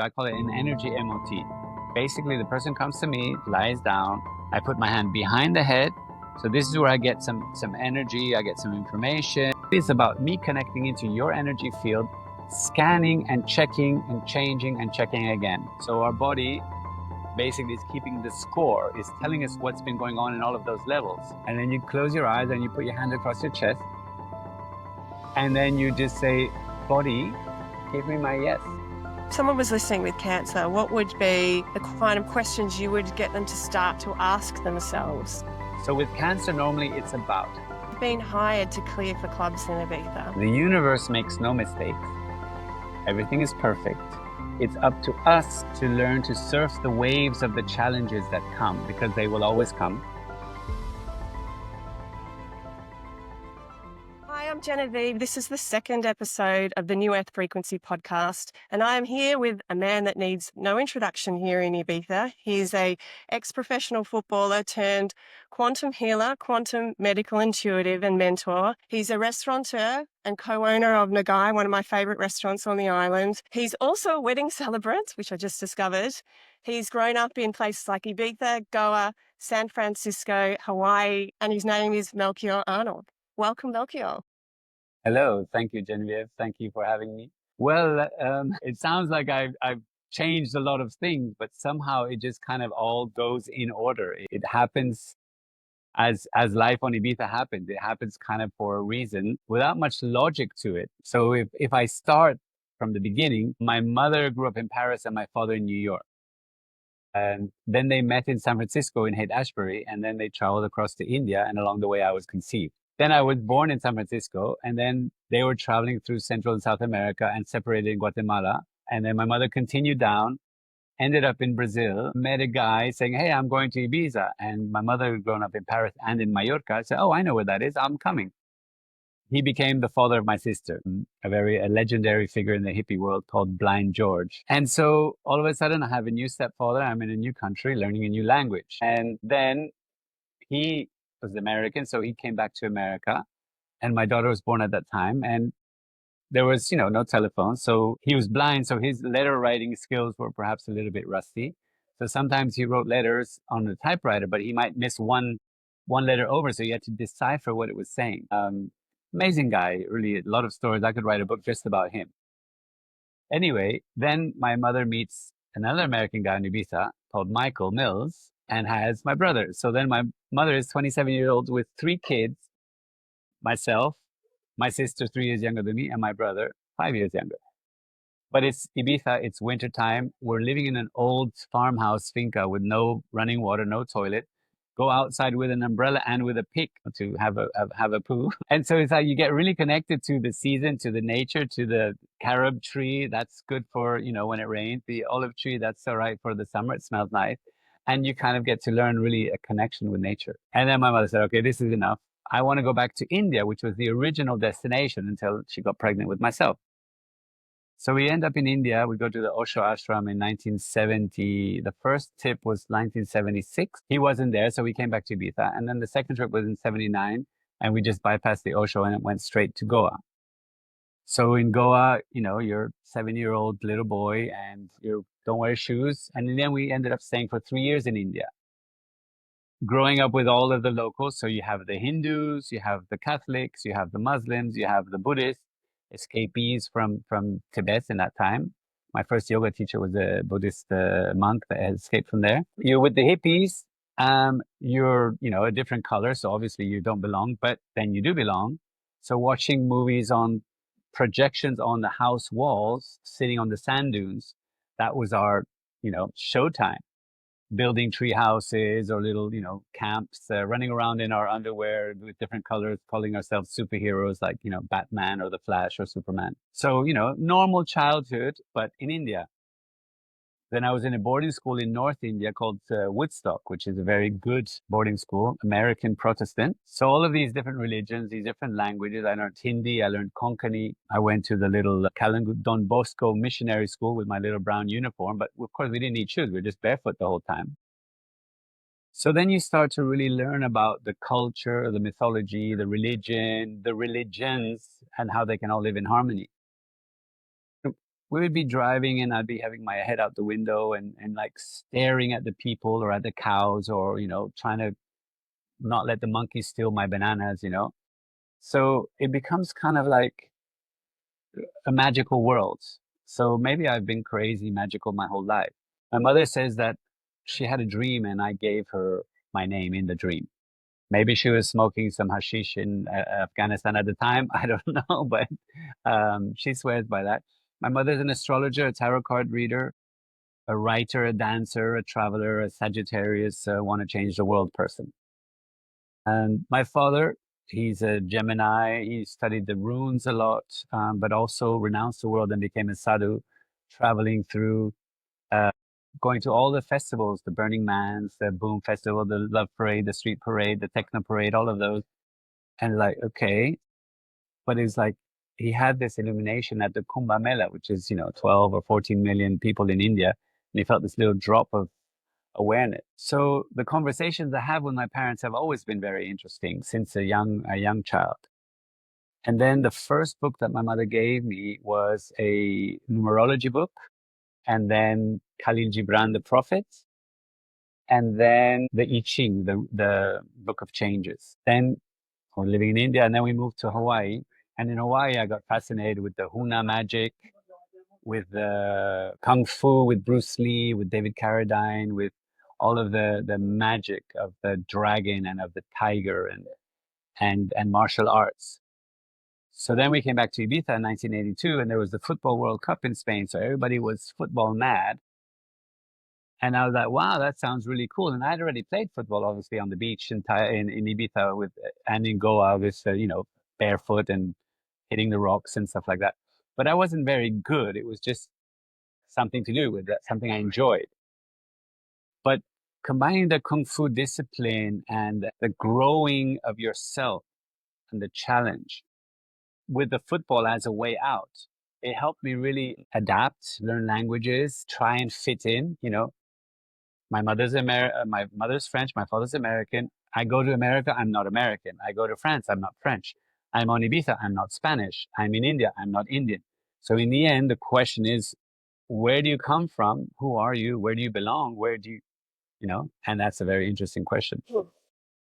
I call it an energy MOT. Basically, the person comes to me, lies down, I put my hand behind the head. So this is where I get some energy, I get some information. It's about me connecting into your energy field, scanning and checking and changing and checking again. So our body basically is keeping the score, is telling us what's been going on in all of those levels. And then you close your eyes and you put your hand across your chest. And then you just say, body, give me my yes. If someone was listening with cancer, what would be the kind of questions you would get them to start to ask themselves? So with cancer, normally it's about Being hired to clear for clubs in Ibiza. the universe makes no mistakes. Everything is perfect. It's up to us to learn to surf the waves of the challenges that come, because they will always come. Hi, I'm Genevieve. This is the second episode of the New Earth Frequency podcast, and I am here with a man that needs no introduction here in Ibiza. He's a ex-professional footballer turned quantum healer, quantum medical intuitive and mentor. He's a restaurateur and co-owner of Nagai, one of my favourite restaurants on the island. He's also a wedding celebrant, which I just discovered. He's grown up in places like Ibiza, Goa, San Francisco, Hawaii, and his name is Melchior Arnold. Welcome, Melchior. Hello, thank you, Genevieve. Thank you for having me. Well, it sounds like I've changed a lot of things, but somehow it just kind of all goes in order. It happens as life on Ibiza happens. It happens kind of for a reason without much logic to it. So if I start from the beginning, my mother grew up in Paris and my father in New York. And then they met in San Francisco in Haight-Ashbury, and then they traveled across to India, and along the way I was conceived. Then I was born in San Francisco, and then they were traveling through Central and South America and separated in Guatemala. And then my mother continued down, ended up in Brazil, met a guy saying, hey, I'm going to Ibiza. And my mother had grown up in Paris and in Mallorca. Said, oh, I know where that is. I'm coming. He became the father of my sister, a legendary figure in the hippie world called Blind George. And so all of a sudden I have a new stepfather. I'm in a new country, learning a new language. And then he was American, so he came back to America. And my daughter was born at that time. And there was, no telephone. So he was blind. So his letter writing skills were perhaps a little bit rusty. So sometimes he wrote letters on the typewriter, but he might miss one letter over. So you had to decipher what it was saying. Amazing guy, really a lot of stories. I could write a book just about him. Anyway, then my mother meets another American guy in Ibiza called Michael Mills and has my brother. So then my mother is 27-year-old with 3 kids, myself, my sister 3 years younger than me, and my brother 5 years younger. But it's Ibiza, it's wintertime. We're living in an old farmhouse finca with no running water, no toilet. Go outside with an umbrella and with a pick to have a poo. And so it's like you get really connected to the season, to the nature, to the carob tree. That's good for, when it rains. The olive tree, that's all right for the summer. It smells nice. And you kind of get to learn really a connection with nature. And then my mother said, okay, this is enough. I want to go back to India, which was the original destination until she got pregnant with myself. So we end up in India. We go to the Osho ashram in 1970. The first trip was 1976. He wasn't there, so we came back to Ibiza. And then the second trip was in 79, and we just bypassed the Osho and it went straight to Goa. So in Goa, you're a 7-year-old little boy and you don't wear shoes. And then we ended up staying for 3 years in India, growing up with all of the locals. So you have the Hindus, you have the Catholics, you have the Muslims, you have the Buddhists, escapees from Tibet in that time. My first yoga teacher was a Buddhist monk that had escaped from there. You're with the hippies. You're, a different color. So obviously you don't belong, but then you do belong. So watching movies on projections on the house walls, sitting on the sand dunes, that was our, showtime. Building tree houses or little, camps, running around in our underwear with different colors, calling ourselves superheroes like, Batman or the Flash or Superman. So, normal childhood, but in India. Then I was in a boarding school in North India called Woodstock, which is a very good boarding school, American Protestant. So all of these different religions, these different languages. I learned Hindi, I learned Konkani. I went to the little Don Bosco missionary school with my little brown uniform. But of course, we didn't need shoes. We were just barefoot the whole time. So then you start to really learn about the culture, the mythology, the religion, the religions, and how they can all live in harmony. we would be driving and I'd be having my head out the window and like staring at the people or at the cows or, trying to not let the monkeys steal my bananas, So it becomes kind of like a magical world. So maybe I've been crazy magical my whole life. My mother says that she had a dream and I gave her my name in the dream. Maybe she was smoking some hashish in Afghanistan at the time. I don't know, but she swears by that. My mother's an astrologer, a tarot card reader, a writer, a dancer, a traveler, a Sagittarius, want to change the world person. And my father, he's a Gemini. He studied the runes a lot, but also renounced the world and became a sadhu, traveling through, uh, going to all the festivals, the Burning Man's, the Boom Festival, the Love Parade, the Street Parade, the Techno Parade, all of those. And like, okay, but it's like he had this illumination at the Kumbh Mela, which is, 12 or 14 million people in India. And he felt this little drop of awareness. So the conversations I have with my parents have always been very interesting since a young child. And then the first book that my mother gave me was a numerology book, and then Khalil Gibran, the Prophet, and then the I Ching, the Book of Changes. Then we're living in India, and then we moved to Hawaii. And in Hawaii, I got fascinated with the Huna magic, with the Kung Fu, with Bruce Lee, with David Carradine, with all of the magic of the dragon and of the tiger and martial arts. So then we came back to Ibiza in 1982, and there was the Football World Cup in Spain. So everybody was football mad. And I was like, wow, that sounds really cool. And I'd already played football, obviously, on the beach in Ibiza with, and in Goa with, barefoot and hitting the rocks and stuff like that. But I wasn't very good. It was just something to do with that, something I enjoyed. But combining the Kung Fu discipline and the growing of yourself and the challenge with the football as a way out, it helped me really adapt, learn languages, try and fit in, My mother's French, my father's American. I go to America, I'm not American. I go to France, I'm not French. I'm on Ibiza, I'm not Spanish. I'm in India, I'm not Indian. So in the end, the question is, where do you come from? Who are you? Where do you belong? Where do you, And that's a very interesting question,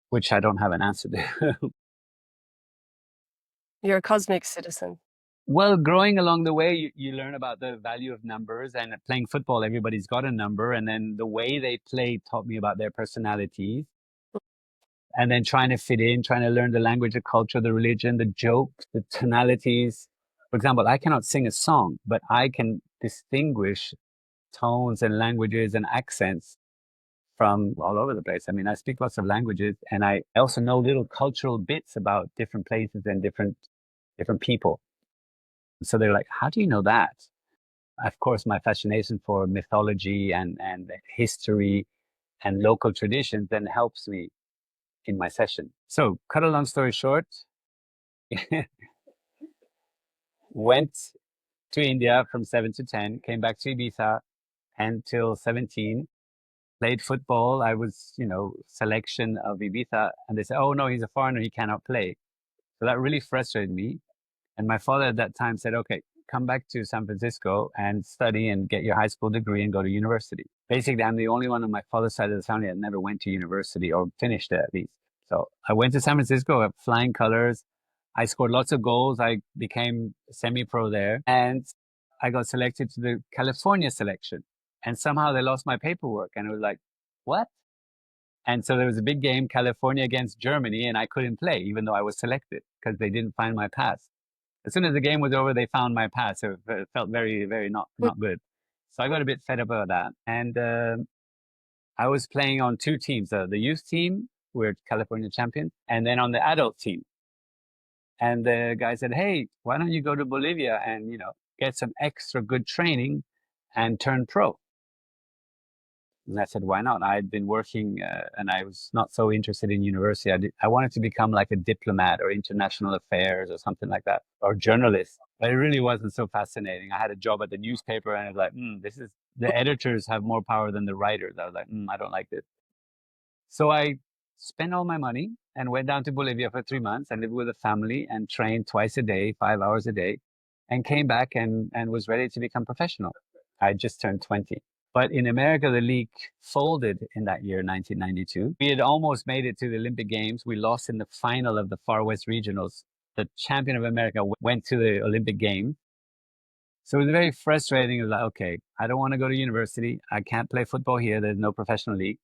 which I don't have an answer to. You're a cosmic citizen. Well, growing along the way, you learn about the value of numbers, and playing football, everybody's got a number. And then the way they played taught me about their personalities. And then trying to fit in, trying to learn the language, the culture, the religion, the jokes, the tonalities. For example, I cannot sing a song, but I can distinguish tones and languages and accents from all over the place. I mean, I speak lots of languages, and I also know little cultural bits about different places and different people. So they're like, how do you know that? Of course, my fascination for mythology and history and local traditions then helps me in my session. So cut a long story short, went to India from 7 to 10, came back to Ibiza until 17, played football. I was, selection of Ibiza, and they said, oh no, he's a foreigner, he cannot play. So that really frustrated me. And my father at that time said, okay, come back to San Francisco and study and get your high school degree and go to university. Basically, I'm the only one on my father's side of the family that never went to university or finished it at least. So I went to San Francisco at flying colors. I scored lots of goals. I became semi-pro there, and I got selected to the California selection. And somehow they lost my paperwork, and it was like, what? And so there was a big game, California against Germany, and I couldn't play, even though I was selected because they didn't find my pass. As soon as the game was over, they found my pass. So it felt very, very not good. So I got a bit fed up about that. And I was playing on two teams, the youth team, we're California champions, and then on the adult team. And the guy said, hey, why don't you go to Bolivia and, get some extra good training and turn pro? And I said, why not? I'd been working and I was not so interested in university. I wanted to become like a diplomat or international affairs or something like that, or journalist. But it really wasn't so fascinating. I had a job at the newspaper, and I was like, the editors have more power than the writers. I was like, I don't like this. So I spent all my money and went down to Bolivia for 3 months and lived with a family and trained twice a day, 5 hours a day. and came back and was ready to become professional. I just turned 20. But in America, the league folded in that year, 1992. We had almost made it to the Olympic Games. We lost in the final of the Far West Regionals. The champion of America went to the Olympic Games. So it was very frustrating. It was like, okay, I don't want to go to university. I can't play football here. There's no professional league.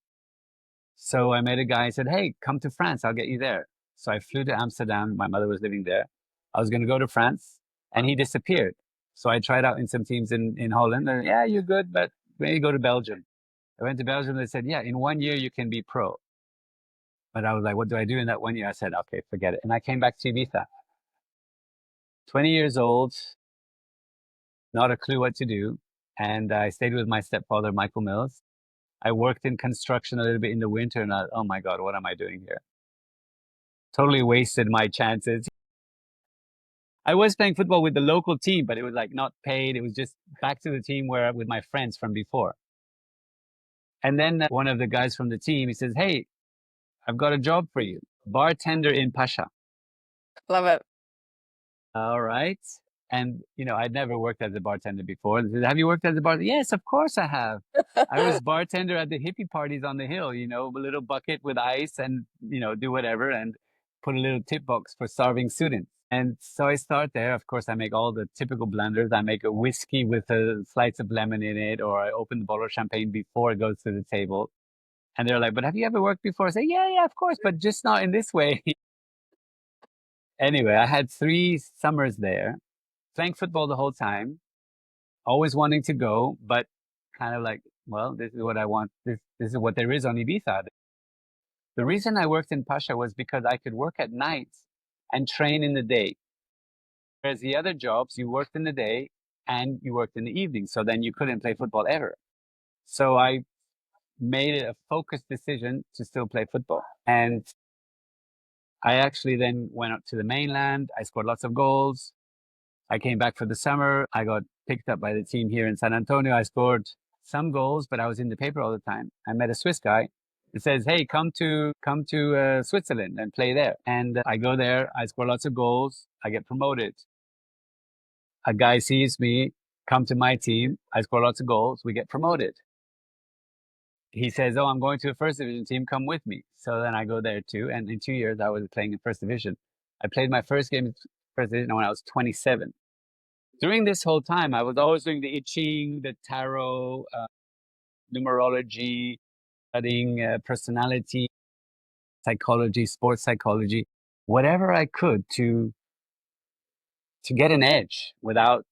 So I met a guy and said, hey, come to France. I'll get you there. So I flew to Amsterdam. My mother was living there. I was going to go to France and he disappeared. So I tried out in some teams in Holland. And yeah, you're good, but maybe go to Belgium. I went to Belgium. They said, yeah, in 1 year you can be pro. But I was like, what do I do in that 1 year? I said, okay, forget it. And I came back to Ibiza. 20 years old, not a clue what to do. And I stayed with my stepfather, Michael Mills. I worked in construction a little bit in the winter and oh my God, what am I doing here? Totally wasted my chances. I was playing football with the local team, but it was like not paid. It was just back to the team where with my friends from before. And then one of the guys from the team, he says, hey, I've got a job for you. Bartender in Pasha. Love it. All right. And, I'd never worked as a bartender before. They said, have you worked as a bartender? Yes, of course I have. I was bartender at the hippie parties on the hill, a little bucket with ice and, do whatever and put a little tip box for starving students. And so I start there. Of course, I make all the typical blenders. I make a whiskey with a slice of lemon in it, or I open the bottle of champagne before it goes to the table. And they're like, but have you ever worked before? I say, yeah, of course, but just not in this way. Anyway, I had 3 summers there, playing football the whole time, always wanting to go, but kind of like, well, this is what I want. This is what there is on Ibiza. The reason I worked in Pasha was because I could work at night and train in the day. Whereas the other jobs, you worked in the day and you worked in the evening. So then you couldn't play football ever. So I made it a focused decision to still play football. And I actually then went up to the mainland. I scored lots of goals. I came back for the summer. I got picked up by the team here in San Antonio. I scored some goals, but I was in the paper all the time. I met a Swiss guy. It says, hey, come to Switzerland and play there. And I go there. I score lots of goals. I get promoted. A guy sees me, come to my team. I score lots of goals. We get promoted. He says, oh, I'm going to a first division team. Come with me. So then I go there too. And in 2 years, I was playing in first division. I played my first game in first division when I was 27. During this whole time, I was always doing the I Ching, the tarot, numerology, studying personality, psychology, sports psychology, whatever I could to get an edge without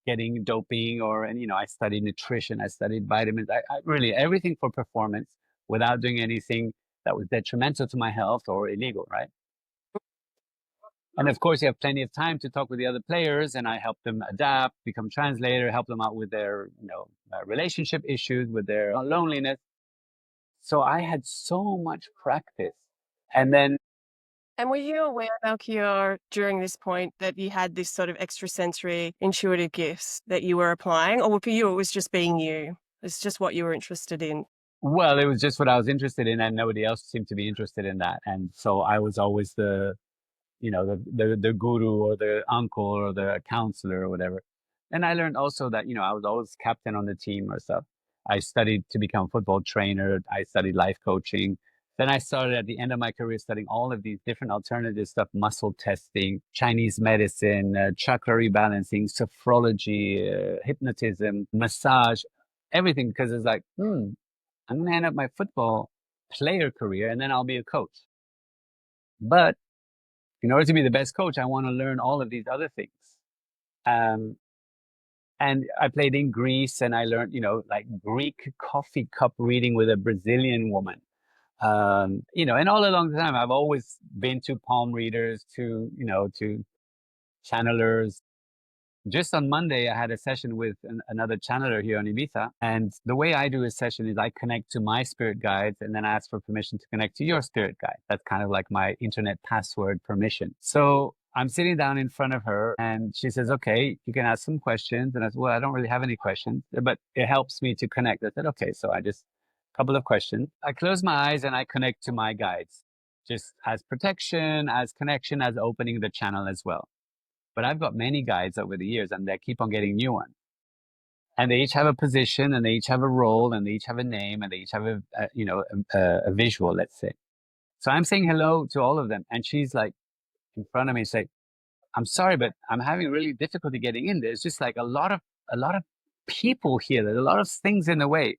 getting doping and I studied nutrition, I studied vitamins, I really everything for performance without doing anything that was detrimental to my health or illegal, right? And of course, you have plenty of time to talk with the other players, and I help them adapt, become translator, help them out with their, relationship issues, with their loneliness. So I had so much practice. And then, And were you aware, Melchior, during this point that you had this sort of extrasensory intuitive gifts that you were applying? Or for you, it was just being you? It's just what you were interested in? well, it was just what I was interested in, and nobody else seemed to be interested in that. And so I was always the guru or the uncle or the counselor or whatever. And I learned also that, I was always captain on the team or stuff. I studied to become a football trainer. I studied life coaching. Then I started at the end of my career studying all of these different alternative stuff, muscle testing, Chinese medicine, chakra rebalancing, sophrology, hypnotism, massage, everything, because it's like, I'm going to end up my football player career and then I'll be a coach. But in order to be the best coach, I want to learn all of these other things. And I played in Greece and I learned, like Greek coffee cup reading with a Brazilian woman. And all along the time, I've always been to palm readers, to channelers. Just on Monday, I had a session with another channeler here on Ibiza. And the way I do a session is I connect to my spirit guides and then ask for permission to connect to your spirit guide. That's kind of like my internet password permission. So I'm sitting down in front of her and she says, okay, you can ask some questions. And I said, well, I don't really have any questions, but it helps me to connect. I said, okay, so a couple of questions. I close my eyes and I connect to my guides, just as protection, as connection, as opening the channel as well. But I've got many guides over the years, and they keep on getting new ones. And they each have a position, and they each have a role, and they each have a name, and they each have a visual, let's say. So I'm saying hello to all of them, and she's like in front of me, say, "I'm sorry, but I'm having really difficulty getting in. There's just like a lot of people here. There's a lot of things in the way."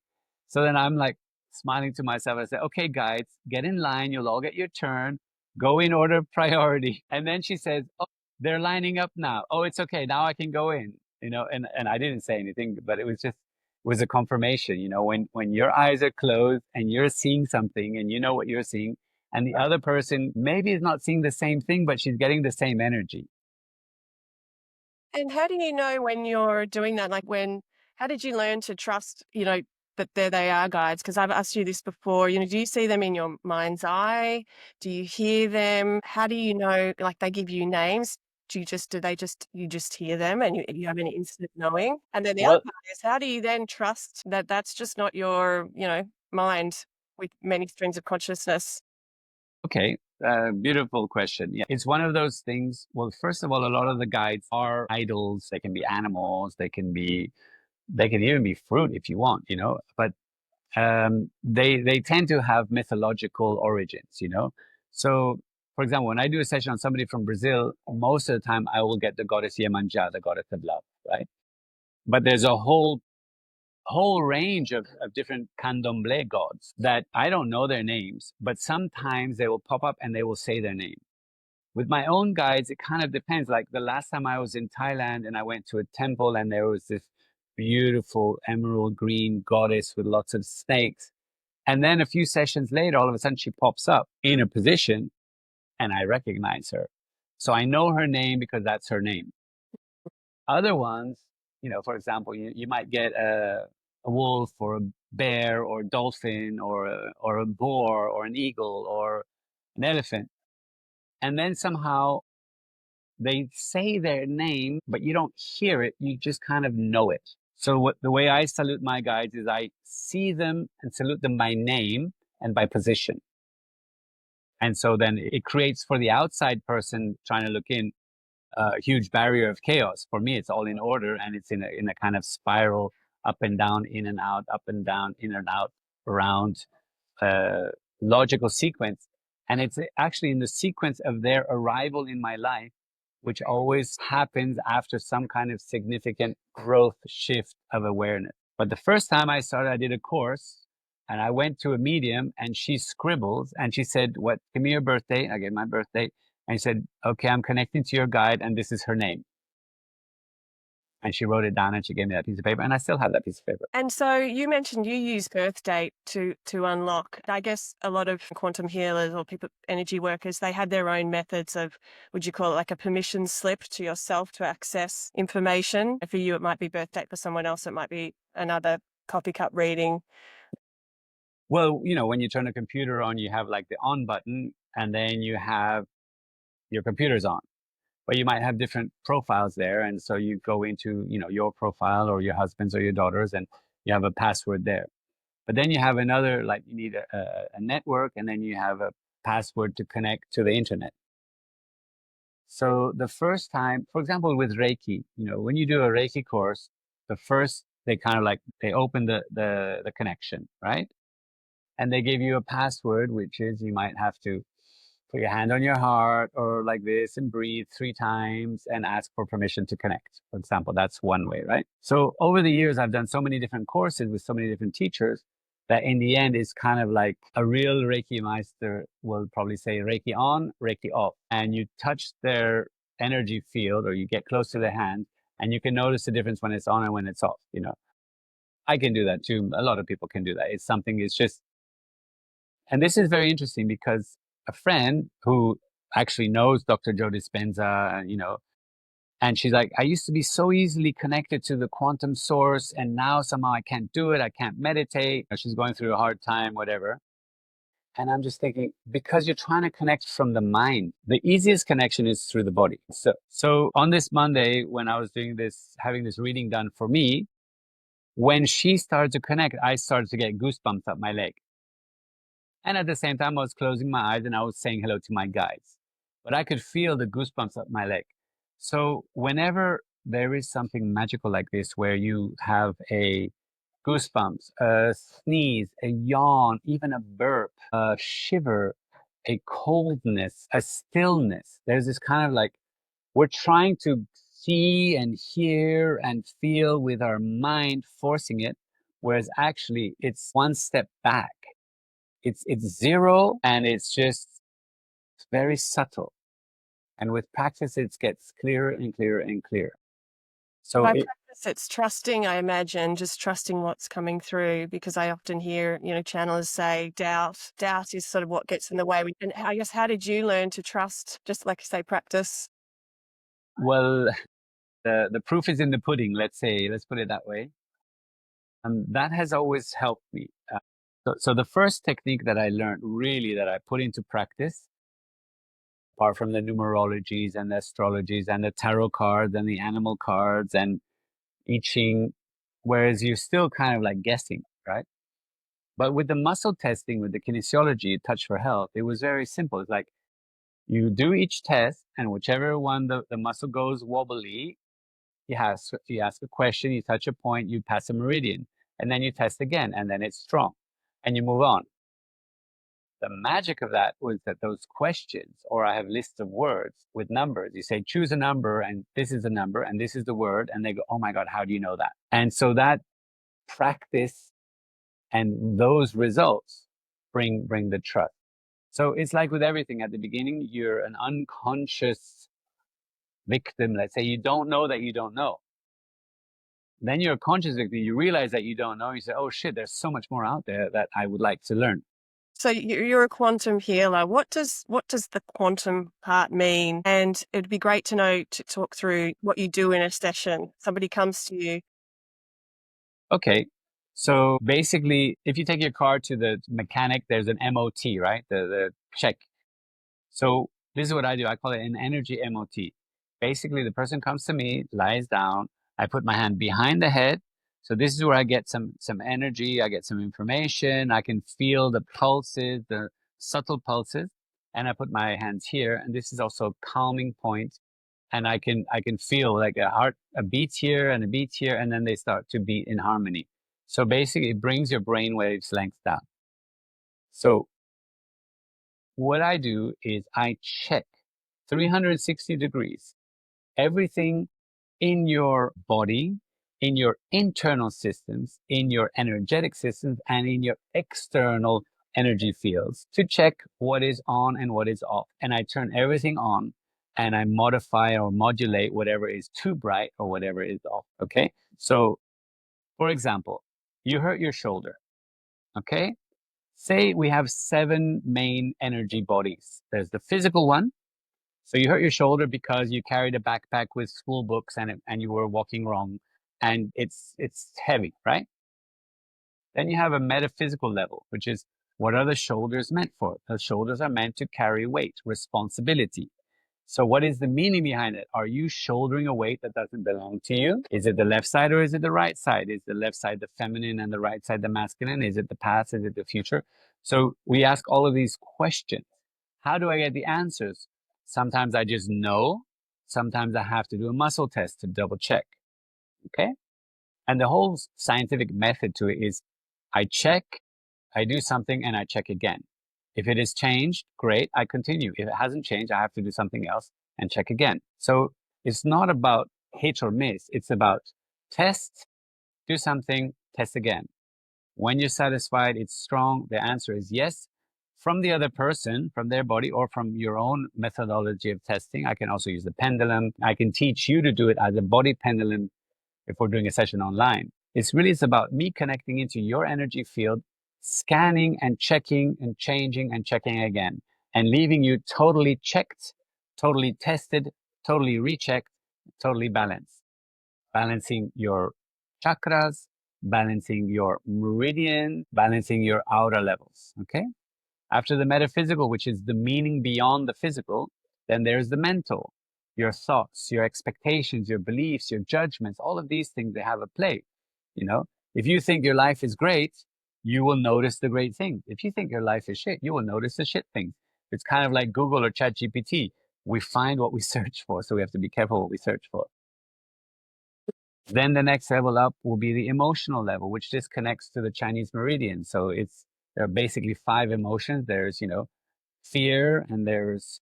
So then I'm like smiling to myself. I say, "Okay, guys, get in line. You'll all get your turn. Go in order of priority." And then she says, "Oh, they're lining up now. Oh, it's okay. Now I can go in." And I didn't say anything, but it was a confirmation. When your eyes are closed and you're seeing something and you know what you're seeing, and the other person maybe is not seeing the same thing, but she's getting the same energy. And how do you know when you're doing that? How did you learn to trust, that there they are guides? Because I've asked you this before, do you see them in your mind's eye? Do you hear them? How do you know, like they give you names? You just hear them and you have an instant knowing? And then the other Well, part is, how do you then trust that that's just not your, mind with many streams of consciousness? okay, beautiful question. Yeah, it's one of those things. Well, first of all, a lot of the guides are idols. They can be animals. They can even be fruit if you want. But they tend to have mythological origins. So, for example, when I do a session on somebody from Brazil, most of the time I will get the goddess Iemanjá, the goddess of love, right? But there's a whole range of different candomblé gods that I don't know their names, but sometimes they will pop up and they will say their name. With my own guides, it kind of depends. Like the last time I was in Thailand and I went to a temple and there was this beautiful emerald green goddess with lots of snakes. And then a few sessions later, all of a sudden she pops up in a position and I recognize her. So I know her name because that's her name. Other ones, for example, you might get a wolf or a bear or a dolphin or a boar or an eagle or an elephant. And then somehow they say their name, but you don't hear it. You just kind of know it. So the way I salute my guides is I see them and salute them by name and by position. And so then it creates for the outside person trying to look in a huge barrier of chaos. For me, it's all in order and it's in a kind of spiral, up and down, in and out, up and down, in and out, around uh, logical sequence. And it's actually in the sequence of their arrival in my life, which always happens after some kind of significant growth shift of awareness. But the first time I started, I did a course and I went to a medium and she scribbles and she said, give me your birthday. I gave my birthday. And she said, okay, I'm connecting to your guide and this is her name. And she wrote it down and she gave me that piece of paper and I still have that piece of paper. And so you mentioned you use birth date to unlock. I guess a lot of quantum healers or people, energy workers, they had their own methods of, would you call it like a permission slip to yourself to access information? For you, it might be birth date. For someone else, it might be another coffee cup reading. Well, when you turn a computer on, you have like the on button and then you have your computer's on. But you might have different profiles there. And so you go into, your profile or your husband's or your daughter's and you have a password there. But then you have another, like you need a network and then you have a password to connect to the internet. So the first time, for example, with Reiki, when you do a Reiki course, the first, they kind of like, they open the connection, right? And they give you a password, which is you might have to put your hand on your heart or like this and breathe 3 times and ask for permission to connect. For example, that's one way, right? So over the years, I've done so many different courses with so many different teachers that in the end, it's kind of like a real Reiki Meister will probably say Reiki on, Reiki off. And you touch their energy field or you get close to their hand and you can notice the difference when it's on and when it's off. I can do that too. A lot of people can do that. It's just, and this is very interesting because a friend who actually knows Dr. Joe Dispenza, and she's like, I used to be so easily connected to the quantum source, and now somehow I can't do it. I can't meditate. She's going through a hard time, whatever. And I'm just thinking, because you're trying to connect from the mind, the easiest connection is through the body. So on this Monday, when I was doing this, having this reading done for me, when she started to connect, I started to get goosebumps up my leg. And at the same time, I was closing my eyes and I was saying hello to my guides. But I could feel the goosebumps up my leg. So whenever there is something magical like this, where you have a goosebumps, a sneeze, a yawn, even a burp, a shiver, a coldness, a stillness, there's this kind of like, we're trying to see and hear and feel with our mind, forcing it, whereas actually it's one step back. It's zero, and it's just very subtle. And with practice, it gets clearer and clearer and clearer. So By practice, it's trusting, I imagine, just trusting what's coming through, because I often hear, channelers say doubt. Doubt is sort of what gets in the way. And I guess, how did you learn to trust? Just like you say, practice. well, the proof is in the pudding, let's say, let's put it that way. And that has always helped me. So the first technique that I learned, really, that I put into practice, apart from the numerologies and the astrologies and the tarot cards and the animal cards and I Ching, whereas you're still kind of like guessing, right? But with the muscle testing, with the kinesiology, Touch for Health, it was very simple. It's like you do each test, and whichever one the muscle goes wobbly, you ask a question, you touch a point, you pass a meridian, and then you test again, and then it's strong, and you move on. The magic of that was that those questions, or I have lists of words with numbers. You say, choose a number, and this is the number, and this is the word, and they go, oh my God, how do you know that? And so that practice and those results bring the trust. So it's like with everything. At the beginning, you're an unconscious victim. Let's say you don't know that you don't know. Then you're a conscious victim. You realize that you don't know. You say, oh shit, there's so much more out there that I would like to learn. So you're a quantum healer. What does the quantum part mean? And it'd be great to know, to talk through what you do in a session. Somebody comes to you. Okay. So basically, if you take your car to the mechanic, there's an MOT, right? The check. So this is what I do. I call it an energy MOT. Basically, the person comes to me, lies down. I put my hand behind the head. So this is where I get some energy. I get some information. I can feel the pulses, the subtle pulses, and I put my hands here. And this is also a calming point. And I can feel like a beat here and a beat here, and then they start to beat in harmony. So basically, it brings your brain waves length down. So what I do is I check 360 degrees everything in your body, in your internal systems, in your energetic systems, and in your external energy fields to check what is on and what is off. And I turn everything on, and I modify or modulate whatever is too bright or whatever is off. Okay. So, for example, you hurt your shoulder. Okay. Say we have 7 main energy bodies. There's the physical one. So you hurt your shoulder because you carried a backpack with school books and you were walking wrong, and it's heavy, right? Then you have a metaphysical level, which is, what are the shoulders meant for? The shoulders are meant to carry weight, responsibility. So what is the meaning behind it? Are you shouldering a weight that doesn't belong to you? Is it the left side or is it the right side? Is the left side the feminine and the right side the masculine? Is it the past? Is it the future? So we ask all of these questions. How do I get the answers? Sometimes I just know. Sometimes I have to do a muscle test to double check. Okay? And the whole scientific method to it is I check, I do something, and I check again. If it has changed, great, I continue. If it hasn't changed, I have to do something else and check again. So it's not about hit or miss. It's about test, do something, test again. When you're satisfied, it's strong, the answer is yes. From the other person, from their body, or from your own methodology of testing, I can also use the pendulum. I can teach you to do it as a body pendulum if we're doing a session online. It's about me connecting into your energy field, scanning and checking and changing and checking again, and leaving you totally checked, totally tested, totally rechecked, totally balanced. Balancing your chakras, balancing your meridian, balancing your outer levels. Okay. After the metaphysical, which is the meaning beyond the physical, then there's the mental, your thoughts, your expectations, your beliefs, your judgments, all of these things, they have a play. You know, if you think your life is great, you will notice the great things. If you think your life is shit, you will notice the shit things. It's kind of like Google or ChatGPT. we find what we search for. So we have to be careful what we search for. Then the next level up will be the emotional level, which just connects to the Chinese meridian. So there are basically 5 emotions. There's, fear, and there's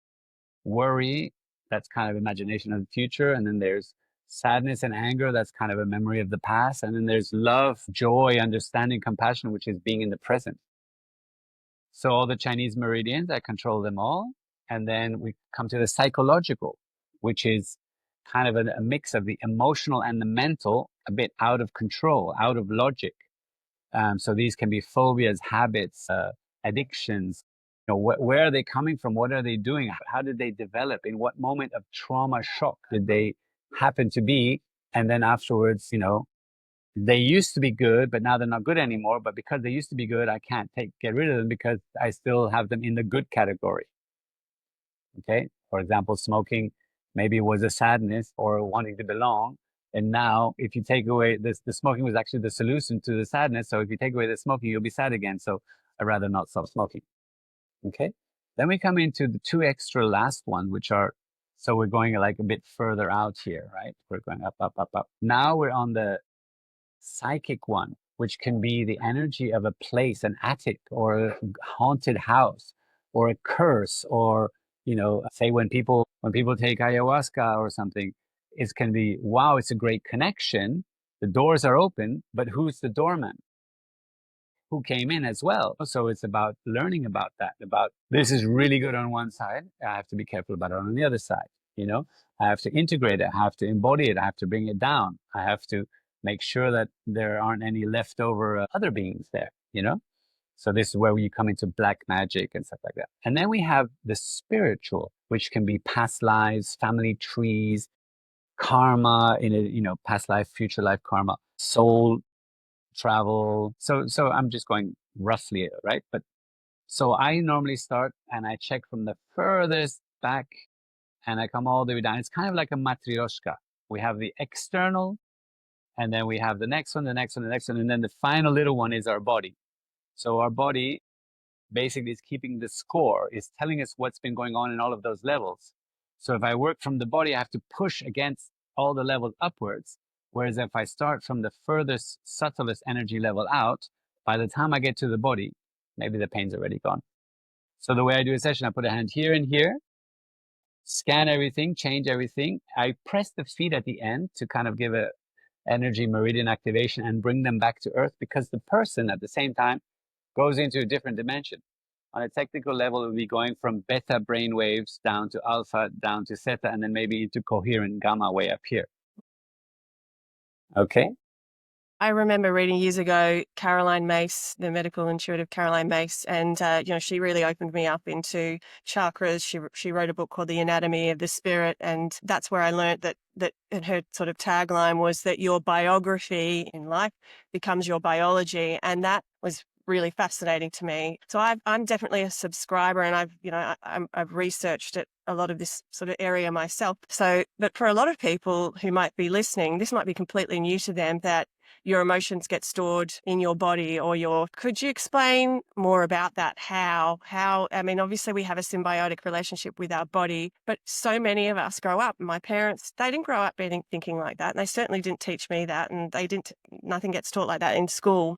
worry. That's kind of imagination of the future. And then there's sadness and anger. That's kind of a memory of the past. And then there's love, joy, understanding, compassion, which is being in the present. So all the Chinese meridians, I control them all. And then we come to the psychological, which is kind of a mix of the emotional and the mental, a bit out of control, out of logic. So these can be phobias, habits, addictions. Where are they coming from? What are they doing? How did they develop? In what moment of trauma shock did they happen to be? And then afterwards, they used to be good, but now they're not good anymore. But because they used to be good, I can't get rid of them because I still have them in the good category. Okay. For example, smoking maybe was a sadness or wanting to belong. And now if you take away this, the smoking was actually the solution to the sadness. So if you take away the smoking, you'll be sad again. So I'd rather not stop smoking. Okay. Then we come into the 2 extra last ones, which are, so we're going like a bit further out here, right? We're going up, up, up, up. Now we're on the psychic one, which can be the energy of a place, an attic or a haunted house or a curse, or, say when people take ayahuasca or something, it can be, wow, it's a great connection. The doors are open, but who's the doorman? Who came in as well? So it's about learning about that, about this is really good on one side. I have to be careful about it on the other side. I have to integrate it. I have to embody it. I have to bring it down. I have to make sure that there aren't any leftover other beings there, So this is where you come into black magic and stuff like that. And then we have the spiritual, which can be past lives, family trees, karma in a, past life, future life karma, soul travel. So I'm just going roughly, right? But so I normally start and I check from the furthest back and I come all the way down. It's kind of like a matryoshka. We have the external, and then we have the next one, the next one, the next one, and then the final little one is our body. So our body basically is keeping the score, is telling us what's been going on in all of those levels. So if I work from the body, I have to push against all the levels upwards. Whereas if I start from the furthest, subtlest energy level out, by the time I get to the body, maybe the pain's already gone. So the way I do a session, I put a hand here and here, scan everything, change everything. I press the feet at the end to kind of give a energy meridian activation and bring them back to earth, because the person at the same time goes into a different dimension. On a technical level, we'll be going from beta brain waves down to alpha, down to theta, and then maybe into coherent gamma way up here. Okay. I remember reading years ago, Caroline Myss, the medical intuitive Caroline Myss, and she really opened me up into chakras. She wrote a book called The Anatomy of the Spirit, and that's where I learned that her sort of tagline was that your biography in life becomes your biology, and that was really fascinating to me. So I'm definitely a subscriber, and I've researched a lot of this sort of area myself. So, but for a lot of people who might be listening, this might be completely new to them, that your emotions get stored in your body could you explain more about that? How, I mean, obviously we have a symbiotic relationship with our body, but so many of us grow up. My parents, they didn't grow up thinking like that. And they certainly didn't teach me that. And nothing gets taught like that in school.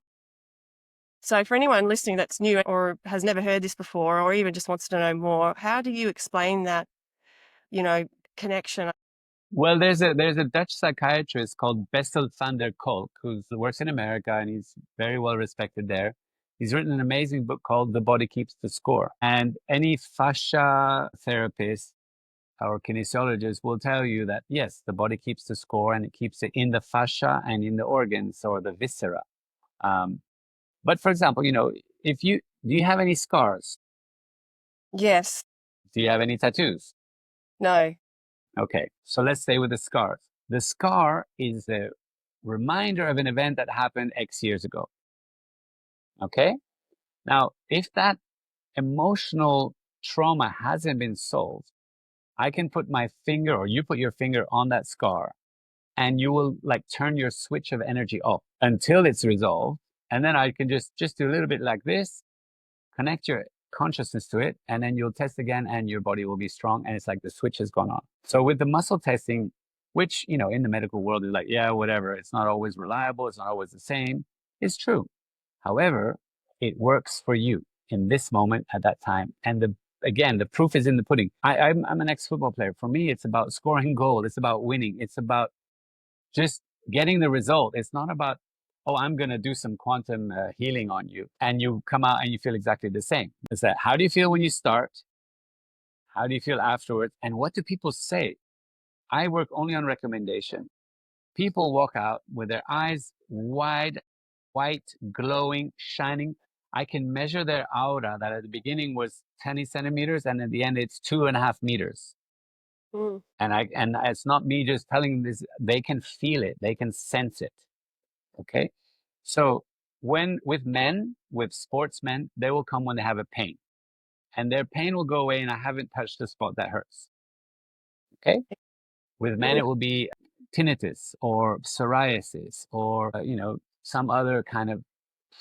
So for anyone listening that's new or has never heard this before, or even just wants to know more, how do you explain that, connection? Well, there's a Dutch psychiatrist called Bessel van der Kolk, who works in America, and he's very well respected there. He's written an amazing book called The Body Keeps the Score. And any fascia therapist or kinesiologist will tell you that, yes, the body keeps the score, and it keeps it in the fascia and in the organs or the viscera. But for example, do you have any scars? Yes. Do you have any tattoos? No. Okay, so let's stay with the scars. The scar is a reminder of an event that happened X years ago. Okay? Now, if that emotional trauma hasn't been solved, I can put my finger, or you put your finger on that scar, and you will turn your switch of energy off until it's resolved. And then I can just do a little bit like this, connect your consciousness to it, and then you'll test again and your body will be strong, and it's like the switch has gone on. So with the muscle testing, which, you know, in the medical world is like, yeah, whatever, it's not always reliable, it's not always the same, it's true. However, it works for you in this moment at that time. And again, the proof is in the pudding. I'm an ex-football player. For me, it's about scoring goal. It's about winning. It's about just getting the result. It's not about, oh, I'm going to do some quantum healing on you. And you come out and you feel exactly the same. It's that, how do you feel when you start? How do you feel afterwards? And what do people say? I work only on recommendation. People walk out with their eyes wide, white, glowing, shining. I can measure their aura that at the beginning was 10 centimeters and at the end it's 2.5 meters. Mm. And it's not me just telling them this, they can feel it, they can sense it. Okay. So with men, with sportsmen, they will come when they have a pain. And their pain will go away, and I haven't touched the spot that hurts. Okay. With men, it will be tinnitus or psoriasis or, some other kind of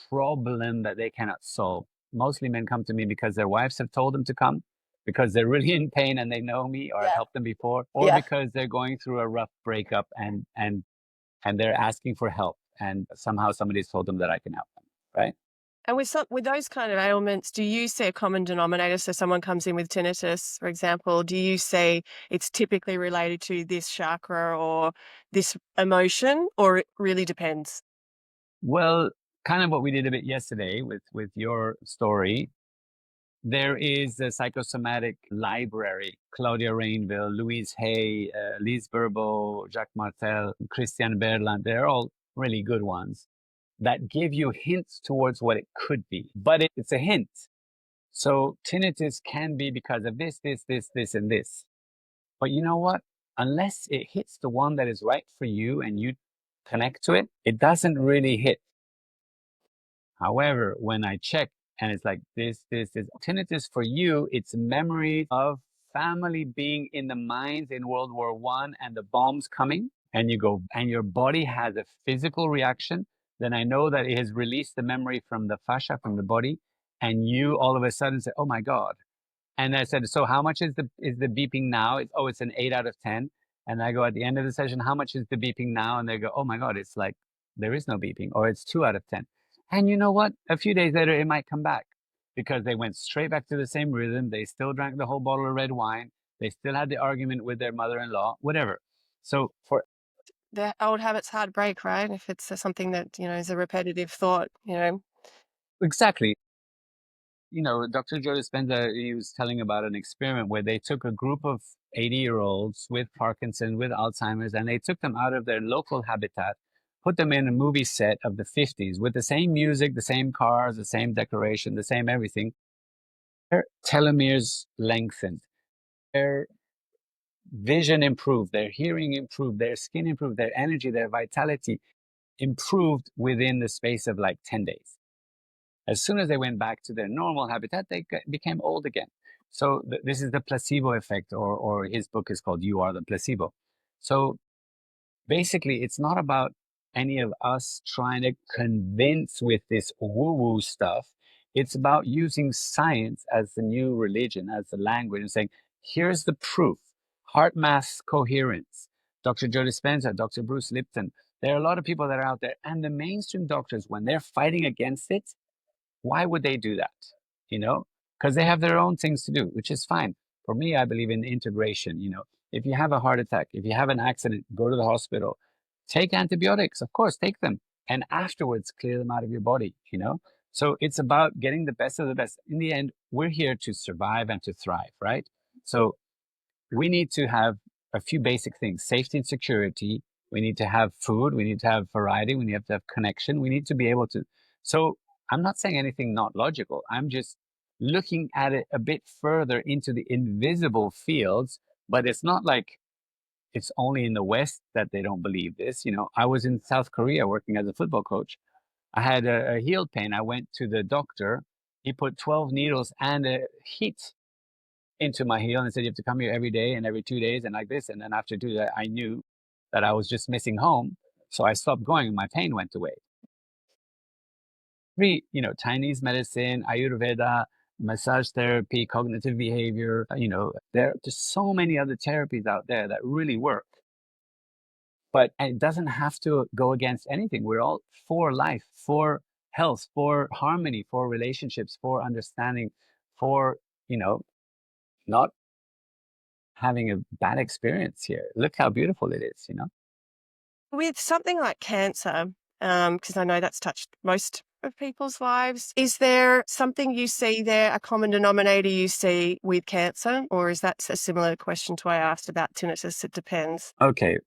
problem that they cannot solve. Mostly men come to me because their wives have told them to come, because they're really in pain and they know me, or I've helped them before, or because they're going through a rough breakup and they're asking for help, and somehow somebody's told them that I can help them, right? And with those kind of ailments, do you see a common denominator? So someone comes in with tinnitus, for example, do you say it's typically related to this chakra or this emotion, or it really depends? Well, kind of what we did a bit yesterday with your story. There is a psychosomatic library. Claudia Rainville, Louise Hay, Lise Burbo, Jacques Martel, Christian Berland, they're all really good ones that give you hints towards what it could be. But it's a hint. So tinnitus can be because of this, and this. But you know what? Unless it hits the one that is right for you and you connect to it, it doesn't really hit. However, when I check and it's like this, tinnitus for you, it's memory of family being in the mines in World War I and the bombs coming, and you go, and your body has a physical reaction, then I know that it has released the memory from the fascia, from the body, and you all of a sudden say, oh my God. And I said, so how much is the beeping now? It's an 8 out of 10. And I go at the end of the session, how much is the beeping now? And they go, oh my God, it's like, there is no beeping, or it's 2 out of 10. And you know what? A few days later, it might come back because they went straight back to the same rhythm. They still drank the whole bottle of red wine. They still had the argument with their mother-in-law, whatever. So The old habits hard break, right? If it's something that, is a repetitive thought, exactly. Dr. Joe Dispenza, he was telling about an experiment where they took a group of 80-year-olds with Parkinson, with Alzheimer's, and they took them out of their local habitat, put them in a movie set of the 50s with the same music, the same cars, the same decoration, the same everything. Their telomeres lengthened, their vision improved, their hearing improved, their skin improved, their energy, their vitality improved within the space of like 10 days. As soon as they went back to their normal habitat, they became old again. So this is the placebo effect, or his book is called You Are the Placebo. So basically, it's not about any of us trying to convince with this woo-woo stuff. It's about using science as the new religion, as the language, and saying, here's the proof. Heart mass coherence. Dr. Joe Dispenza, Dr. Bruce Lipton. There are a lot of people that are out there. And the mainstream doctors, when they're fighting against it, why would they do that? Because they have their own things to do, which is fine. For me, I believe in integration. If you have a heart attack, if you have an accident, go to the hospital, take antibiotics, of course, take them. And afterwards, clear them out of your body. So it's about getting the best of the best. In the end, we're here to survive and to thrive, right? So we need to have a few basic things: safety and security. We need to have food. We need to have variety. We need to have connection. We need to be able to. So I'm not saying anything not logical. I'm just looking at it a bit further into the invisible fields, but it's not like it's only in the West that they don't believe this. I was in South Korea working as a football coach. I had a heel pain. I went to the doctor. He put 12 needles and a heat into my heel and said, you have to come here every day and every 2 days and like this. And then after 2 days, I knew that I was just missing home. So I stopped going and my pain went away. Chinese medicine, Ayurveda, massage therapy, cognitive behavior, there are just so many other therapies out there that really work. But it doesn't have to go against anything. We're all for life, for health, for harmony, for relationships, for understanding, for, not having a bad experience here. Look how beautiful it is. With something like cancer, because I know that's touched most of people's lives, is there something you see there, a common denominator you see with cancer? Or is that a similar question to what I asked about tinnitus? It depends. Okay.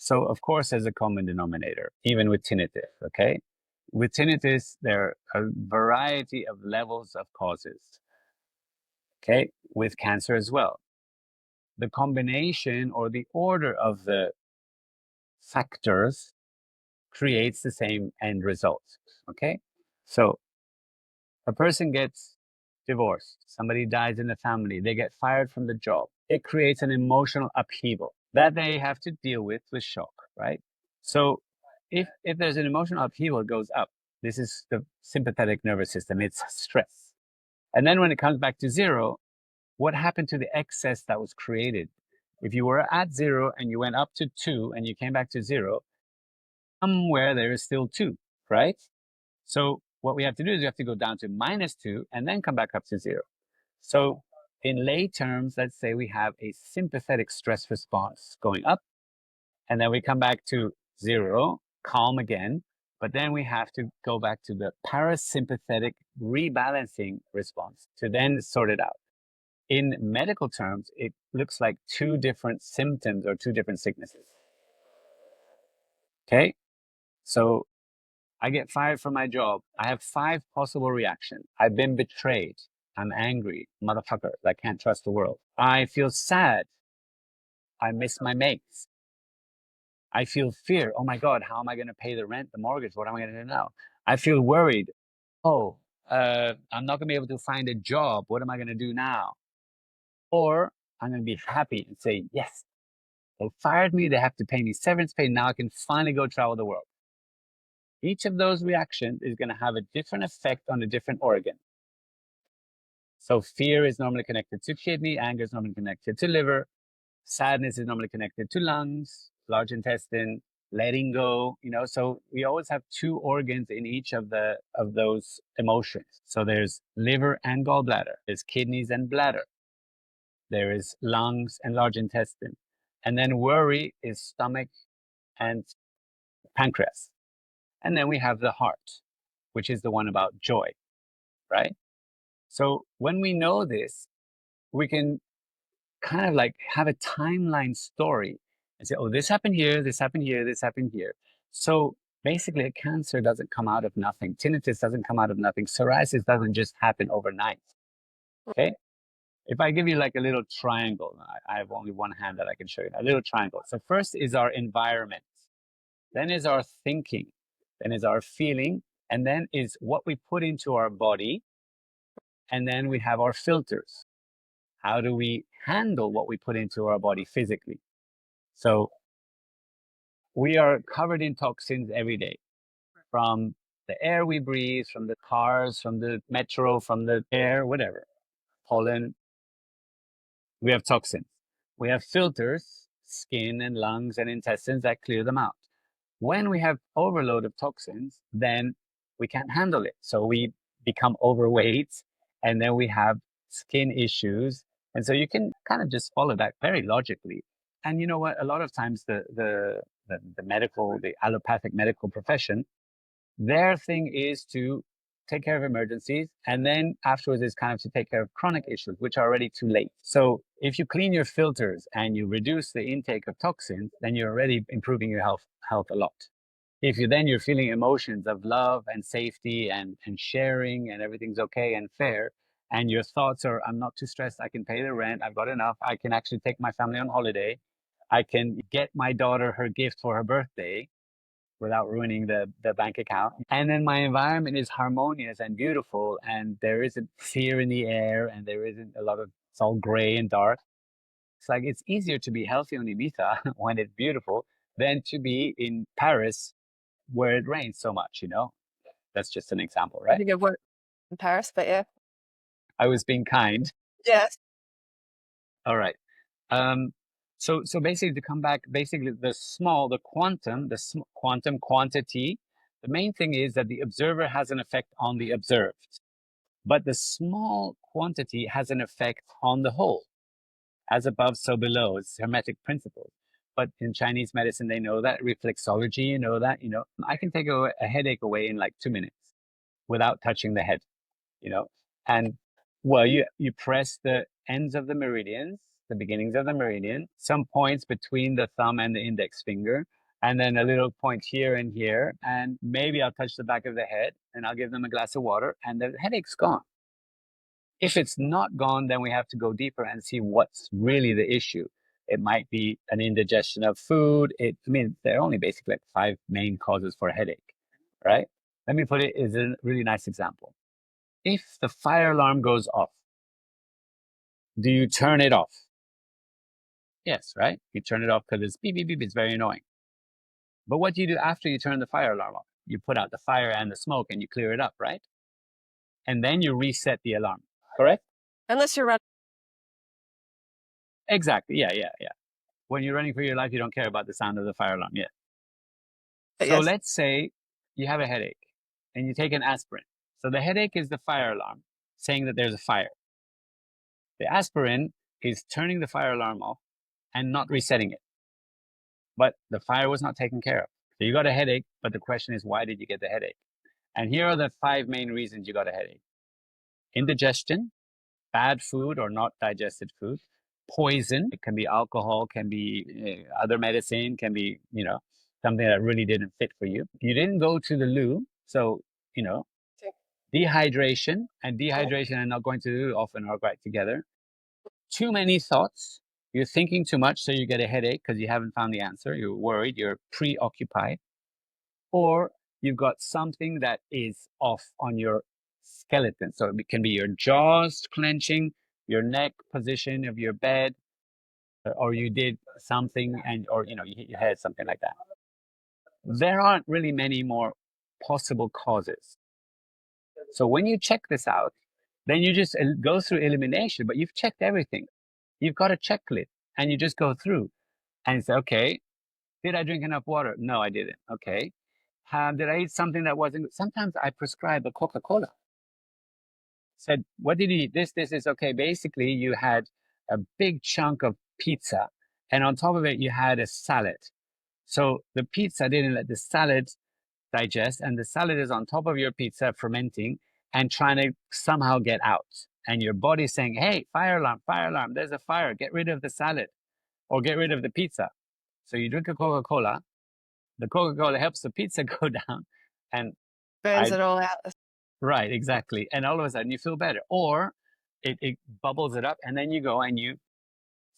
So, of course, there's a common denominator, even with tinnitus, okay? With tinnitus, there are a variety of levels of causes, okay? With cancer as well. The combination or the order of the factors creates the same end result, okay? So, a person gets divorced, somebody dies in the family, they get fired from the job. It creates an emotional upheaval that they have to deal with shock, right? So if there's an emotional upheaval, it goes up. This is the sympathetic nervous system, it's stress. And then when it comes back to zero, what happened to the excess that was created? If you were at zero and you went up to two and you came back to zero, somewhere there is still two, right? So what we have to do is we have to go down to -2 and then come back up to zero. So in lay terms, let's say we have a sympathetic stress response going up, and then we come back to zero, calm again, but then we have to go back to the parasympathetic rebalancing response to then sort it out. In medical terms, it looks like two different symptoms or two different sicknesses. Okay? So I get fired from my job. I have 5 possible reactions. I've been betrayed. I'm angry, motherfucker. I can't trust the world. I feel sad. I miss my mates. I feel fear. Oh my God, how am I going to pay the rent, the mortgage? What am I going to do now? I feel worried. Oh, I'm not going to be able to find a job. What am I going to do now? Or I'm going to be happy and say, yes, they fired me. They have to pay me severance pay. Now I can finally go travel the world. Each of those reactions is going to have a different effect on a different organ. So fear is normally connected to kidney, anger is normally connected to liver, sadness is normally connected to lungs, large intestine, letting go, so we always have 2 organs in each of those emotions. So there's liver and gallbladder, there's kidneys and bladder, there is lungs and large intestine. And then worry is stomach and pancreas. And then we have the heart, which is the one about joy, right? So when we know this, we can kind of like have a timeline story and say, oh, this happened here, this happened here, this happened here. So basically, a cancer doesn't come out of nothing. Tinnitus doesn't come out of nothing. Psoriasis doesn't just happen overnight. Okay. If I give you like a little triangle, I have only one hand that I can show you, a little triangle. So first is our environment, then is our thinking, then is our feeling, and then is what we put into our body. And then we have our filters. How do we handle what we put into our body physically? So we are covered in toxins every day, from the air we breathe, from the cars, from the metro, from the air, whatever, pollen. We have toxins. We have filters, skin and lungs and intestines that clear them out. When we have overload of toxins, then we can't handle it. So we become overweight, and then we have skin issues. And so you can kind of just follow that very logically. And you know what? A lot of times the medical, the allopathic medical profession, their thing is to take care of emergencies, and then afterwards is kind of to take care of chronic issues, which are already too late. So if you clean your filters and you reduce the intake of toxins, then you're already improving your health a lot. If you're feeling emotions of love and safety and sharing and everything's okay and fair, and your thoughts are, I'm not too stressed, I can pay the rent, I've got enough, I can actually take my family on holiday, I can get my daughter her gift for her birthday without ruining the bank account. And then my environment is harmonious and beautiful, and there isn't fear in the air, and there isn't a lot of, it's all gray and dark. It's like it's easier to be healthy on Ibiza when it's beautiful than to be in Paris where it rains so much. That's just an example, I right? think I've worked in Paris, but yeah. I was being kind. Yes. All right. Um, so basically, to come back, basically the quantum quantity. The main thing is that the observer has an effect on the observed, but the small quantity has an effect on the whole. As above, so below. It's hermetic principle. But in Chinese medicine, they know that. Reflexology, you know that. I can take a headache away in like 2 minutes without touching the head. And well, you press the ends of the meridians, the beginnings of the meridian, some points between the thumb and the index finger, and then a little point here and here, and maybe I'll touch the back of the head, and I'll give them a glass of water, and the headache's gone. If it's not gone, then we have to go deeper and see what's really the issue. It might be an indigestion of food. There are only basically like 5 main causes for a headache, right? Let me put it as a really nice example. If the fire alarm goes off, do you turn it off? Yes, right? You turn it off because it's beep, beep, beep. It's very annoying. But what do you do after you turn the fire alarm off? You put out the fire and the smoke and you clear it up, right? And then you reset the alarm, correct? Unless you're running. Exactly. Yeah. When you're running for your life, you don't care about the sound of the fire alarm. Yeah. So Yes. let's say you have a headache and you take an aspirin. So the headache is the fire alarm saying that there's a fire. The aspirin is turning the fire alarm off and not resetting it. But the fire was not taken care of. So you got a headache, but the question is, why did you get the headache? And here are the 5 main reasons you got a headache. Indigestion, bad food or not digested food, poison, it can be alcohol, can be other medicine, can be, something that really didn't fit for you. You didn't go to the loo, so, dehydration and not going to the loo often are right together. Too many thoughts. You're thinking too much, so you get a headache because you haven't found the answer. You're worried, you're preoccupied. Or you've got something that is off on your skeleton. So it can be your jaws clenching, your neck position of your bed, or you did something or you hit your head, something like that. There aren't really many more possible causes. So when you check this out, then you just go through elimination, but you've checked everything. You've got a checklist and you just go through and say, okay, did I drink enough water? No, I didn't. Okay. Did I eat something that wasn't good? Sometimes I prescribe a Coca-Cola. Said, what did you eat? This is okay. Basically, you had a big chunk of pizza, and on top of it, you had a salad. So the pizza didn't let the salad digest, and the salad is on top of your pizza, fermenting and trying to somehow get out. And your body's saying, hey, fire alarm, there's a fire, get rid of the salad or get rid of the pizza. So you drink a Coca-Cola, the Coca-Cola helps the pizza go down, and Burns it all out. right, exactly. And all of a sudden you feel better. Or it bubbles it up and then you go and you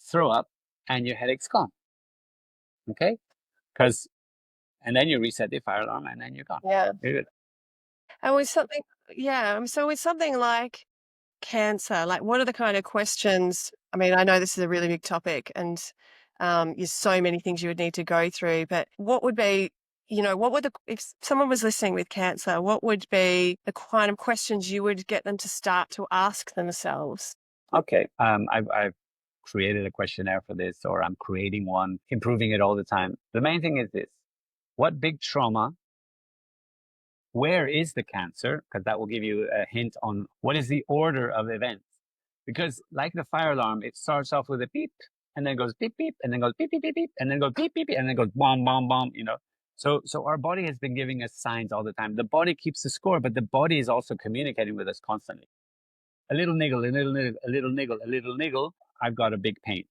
throw up and your headache's gone. Okay? And then you reset the fire alarm and then you're gone. Yeah. You're good. And with something like cancer, like what are the kind of questions? I mean, I know this is a really big topic and there's so many things you would need to go through, but what would be, if someone was listening with cancer, what would be the kind of questions you would get them to start to ask themselves? Okay. I've created a questionnaire for this, or I'm creating one, improving it all the time. The main thing is this: what big trauma? Where is the cancer? Because that will give you a hint on what is the order of events. Because like the fire alarm, it starts off with a beep, and then goes beep beep, and then goes beep beep beep beep, and then goes beep beep beep, and then goes bomb bomb bomb. So our body has been giving us signs all the time. The body keeps the score, but the body is also communicating with us constantly. A little niggle, a little niggle, a little niggle, a little niggle, I've got a big pain.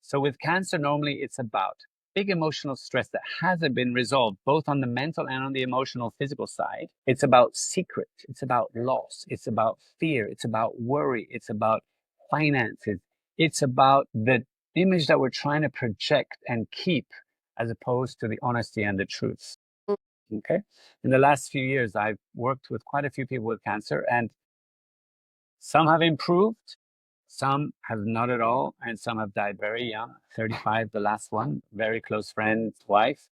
So with cancer, normally it's about big emotional stress that hasn't been resolved, both on the mental and on the emotional, physical side. It's about secret. It's about loss. It's about fear. It's about worry. It's about finances. It's about the image that we're trying to project and keep as opposed to the honesty and the truth. Okay. In the last few years, I've worked with quite a few people with cancer, and some have improved, some have not at all, and some have died very young, 35, the last one, very close friend's wife.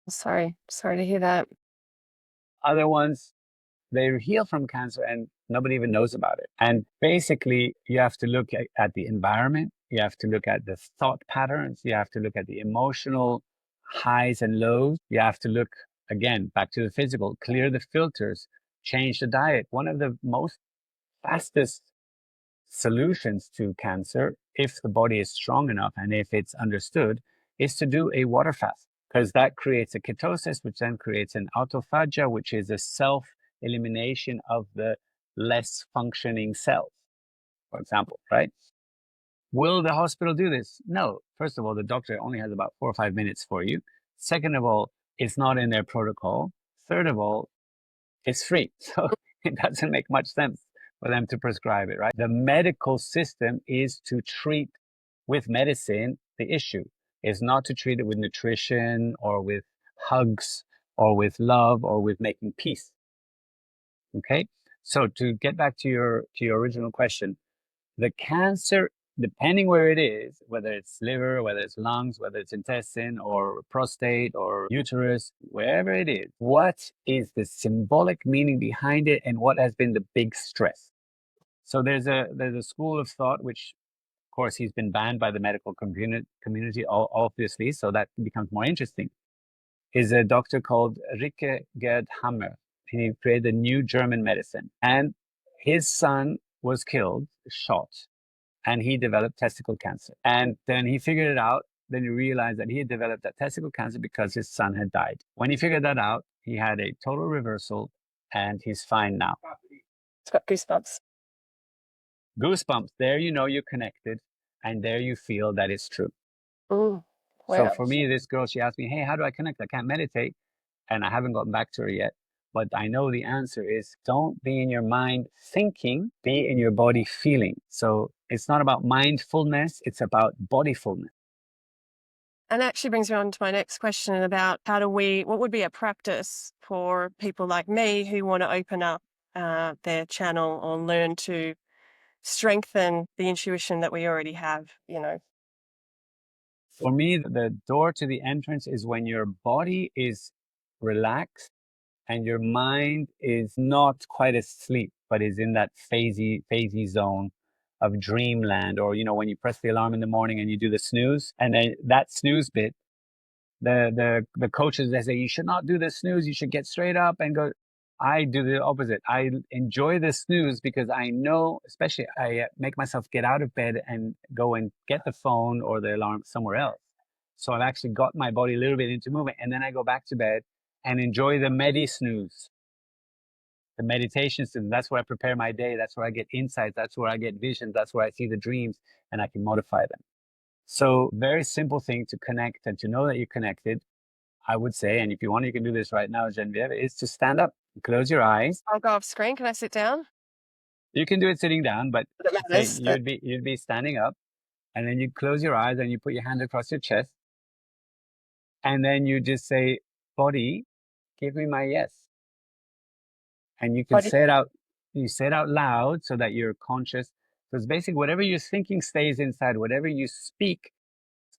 Sorry to hear that. Other ones they heal from cancer and nobody even knows about it. And basically, you have to look at the environment. You have to look at the thought patterns. You have to look at the emotional highs and lows. You have to look, again, back to the physical, clear the filters, change the diet. One of the most fastest solutions to cancer, if the body is strong enough and if it's understood, is to do a water fast, because that creates a ketosis, which then creates an autophagia, which is a self-elimination of the less functioning cells, for example, right? Will the hospital do this? No. First of all, the doctor only has about 4 or 5 minutes for you. Second of all, it's not in their protocol. Third of all, it's free. So it doesn't make much sense for them to prescribe it, right? The medical system is to treat with medicine the issue. It's not to treat it with nutrition or with hugs or with love or with making peace. Okay? So to get back to your original question, the cancer, depending where it is, whether it's liver, whether it's lungs, whether it's intestine or prostate or uterus, wherever it is, what is the symbolic meaning behind it and what has been the big stress? So there's a school of thought, which of course he's been banned by the medical community, obviously, so that becomes more interesting, is a doctor called Ricke Gerd Hammer. He created a new German medicine, and his son was killed, shot, and he developed testicle cancer. And then he figured it out. Then he realized that he had developed that testicle cancer because his son had died. When he figured that out, he had a total reversal and he's fine now. It's got goosebumps. Goosebumps. There you know you're connected and there you feel that it's true. Wow. So for me, this girl, she asked me, hey, how do I connect? I can't meditate. And I haven't gotten back to her yet. But I know the answer is don't be in your mind thinking, be in your body feeling. So it's not about mindfulness, it's about bodyfulness. And that actually brings me on to my next question about what would be a practice for people like me who want to open up their channel or learn to strengthen the intuition that we already have, For me, the door to the entrance is when your body is relaxed and your mind is not quite asleep, but is in that phasey zone of dreamland. Or, when you press the alarm in the morning and you do the snooze, and then that snooze bit, the coaches, they say, you should not do the snooze. You should get straight up and go. I do the opposite. I enjoy the snooze because I know, especially I make myself get out of bed and go and get the phone or the alarm somewhere else. So I've actually got my body a little bit into movement, and then I go back to bed and enjoy the snooze, the meditation snooze. That's where I prepare my day. That's where I get insights. That's where I get visions. That's where I see the dreams and I can modify them. So very simple thing to connect and to know that you're connected, I would say, and if you want, you can do this right now, Genevieve, is to stand up, close your eyes. I'll go off screen. Can I sit down? You can do it sitting down, but say you'd be standing up, and then you close your eyes and you put your hand across your chest, and then you just say, body, give me my yes. And you can say it out. You say it out loud so that you're conscious. Because basically, whatever you're thinking stays inside. Whatever you speak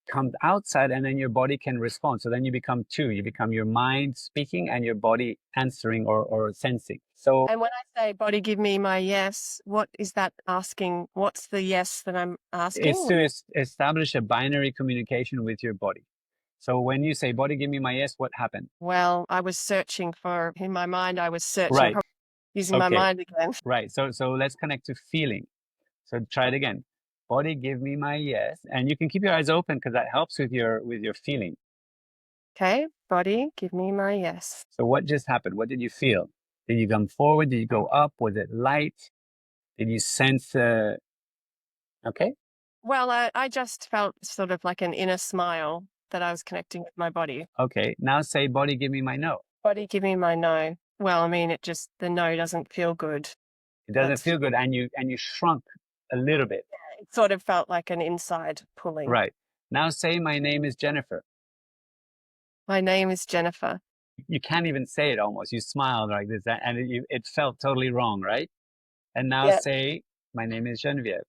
comes outside, and then your body can respond. So then you become two. You become your mind speaking and your body answering or sensing. So, and when I say body, give me my yes, what is that asking? What's the yes that I'm asking? It's to establish a binary communication with your body. So when you say body, give me my yes, what happened? Well, I was searching in my mind, right. Using my mind again. Right. So let's connect to feeling. So try it again. Body, give me my yes. And you can keep your eyes open because that helps with your feeling. Okay. Body, give me my yes. So what just happened? What did you feel? Did you come forward? Did you go up? Was it light? Did you sense okay? Well, I just felt sort of like an inner smile that I was connecting with my body. Okay. Now say, body, give me my no. Body, give me my no. Well, I mean, the no doesn't feel good. It doesn't feel good. And you shrunk a little bit. It sort of felt like an inside pulling. Right. Now say, my name is Jennifer. My name is Jennifer. You can't even say it almost. You smiled like this, and it felt totally wrong, right? And now say, my name is Genevieve.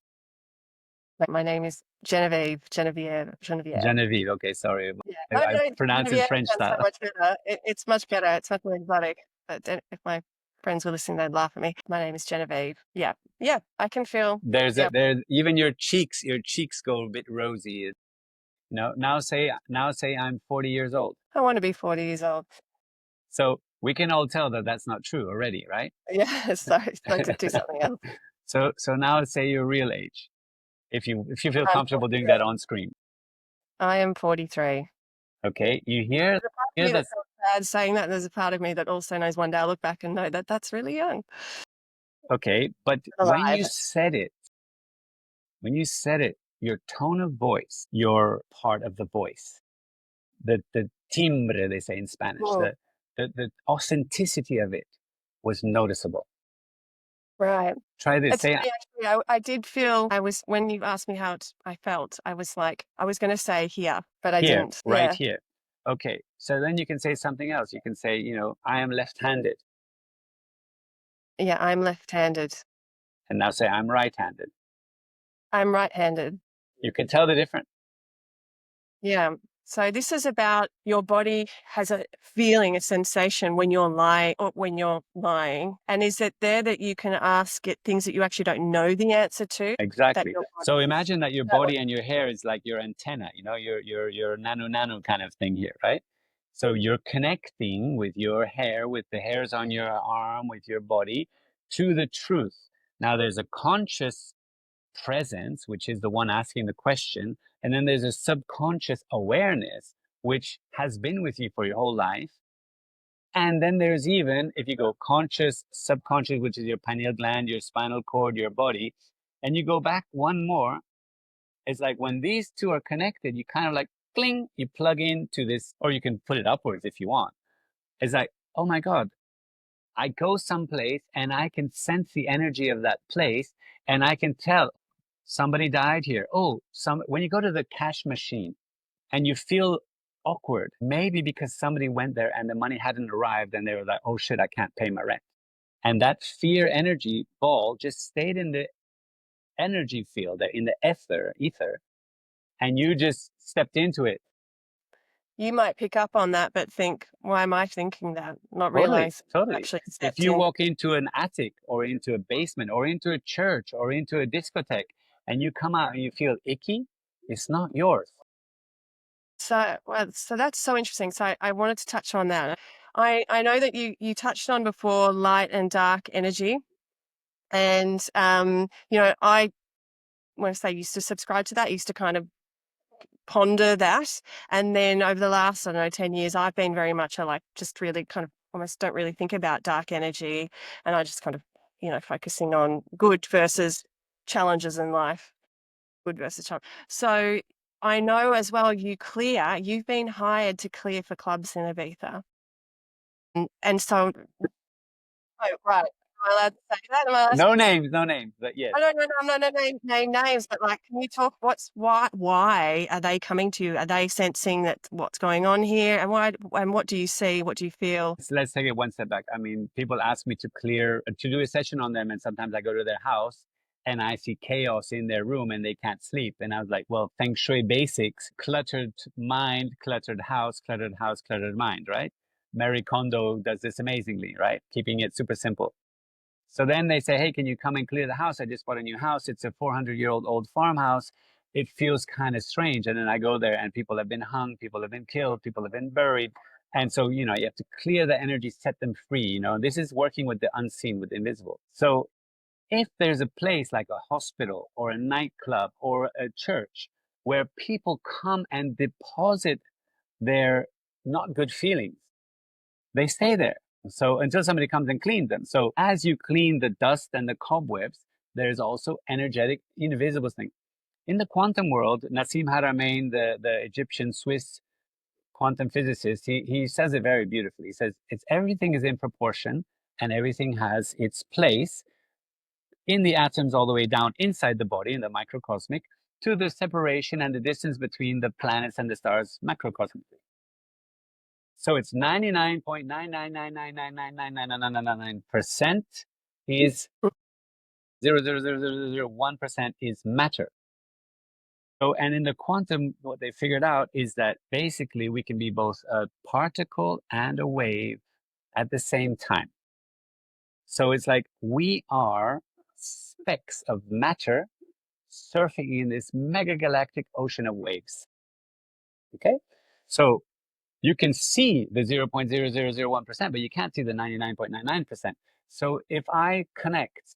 My name is Genevieve. Genevieve. Okay, sorry. Yeah. I pronounce it French style. style. So much better. It's much better. It's much more exotic. But if my friends were listening, they'd laugh at me. My name is Genevieve. Yeah. Yeah. I can feel. There's Yeah. even your cheeks go a bit rosy. Now say I'm 40 years old. I want to be 40 years old. So we can all tell that that's not true already, right? Yeah. So to do something else. So now say your real age, if you feel I'm comfortable doing 43. that on screen. I am 43. Okay, you hear There's a part of me that. that feels bad saying that. And there's a part of me that also knows one day I'll look back and know that that's really young. Okay, but when Alive. you said it, your tone of voice, your part of the voice, the timbre, they say in Spanish, Oh, the authenticity of it was noticeable. right. Try this. It's Say funny, actually. I did feel when you asked me how I felt, I was like, I was going to say here, but I here, didn't. right Yeah. here. Okay, so then you can say something else. You can say, I am left-handed, Yeah. I'm left-handed. and now say I'm right-handed. I'm right-handed. You can tell the difference. Yeah. So this is about your body has a feeling, a sensation when you're lying. And is it there that you can ask it things that you actually don't know the answer to? That Exactly. your So body imagine that your that what- body and your hair is like your antenna, your nano kind of thing here, right? So you're connecting with your hair, with the hairs on your arm, with your body to the truth. Now there's a conscious presence, which is the one asking the question, and then there's a subconscious awareness, which has been with you for your whole life. And then there's even, if you go conscious, subconscious, which is your pineal gland, your spinal cord, your body, and you go back one more, it's like when these two are connected, you kind of like, cling, you plug into this, or you can put it upwards if you want. It's like, oh my God, I go someplace and I can sense the energy of that place, and I can tell somebody died here. Oh, when you go to the cash machine and you feel awkward, maybe because somebody went there and the money hadn't arrived and they were like, oh shit, I can't pay my rent. And that fear energy ball just stayed in the energy field, in the ether, and you just stepped into it. You might pick up on that, but think, why am I thinking that? Not Totally, realize totally. actually If stepped you in. walk into an attic or into a basement or into a church or into a discotheque and you come out and you feel icky, it's not yours. So that's so interesting. So I wanted to touch on that. I know that you touched on before light and dark energy. And I when I say used to subscribe to that, used to kind of ponder that. And then over the last, I don't know, 10 years, I've been very much just really kind of almost don't really think about dark energy. And I just kind of, focusing on good versus challenges in life, good versus challenge. So I know as well you've been hired to clear for clubs in Ibiza. And so, oh, right. Am I allowed to say that? Am I allowed to No names, but yes. I don't know. I'm not name names, but can you talk? Why are they coming to you? Are they sensing that what's going on here, and why? And what do you see? What do you feel? So let's take it one step back. I mean, people ask me to do a session on them, and sometimes I go to their house and I see chaos in their room and they can't sleep. And I was like, well, feng shui basics: cluttered mind, cluttered house, cluttered mind, right? Marie Kondo does this amazingly, right? Keeping it super simple. So then they say, hey, can you come and clear the house? I just bought a new house. It's a 400-year-old old farmhouse. It feels kind of strange. And then I go there and people have been hung, people have been killed, people have been buried. And so, you have to clear the energy, set them free. This is working with the unseen, with the invisible. So if there's a place like a hospital or a nightclub or a church where people come and deposit their not good feelings, they stay there. So until somebody comes and cleans them. So as you clean the dust and the cobwebs, there's also energetic, invisible things. In the quantum world, Nassim Haramein, the Egyptian Swiss quantum physicist, he says it very beautifully. He says, everything is in proportion and everything has its place in the atoms all the way down inside the body, in the microcosmic, to the separation and the distance between the planets and the stars macrocosmically. So it's 99.99999999999% is 0.00001% is matter. So, and in the quantum, what they figured out is that basically we can be both a particle and a wave at the same time. So it's like we are specks of matter surfing in this mega galactic ocean of waves. Okay? So you can see the 0.0001%, but you can't see the 99.99%. So if I connect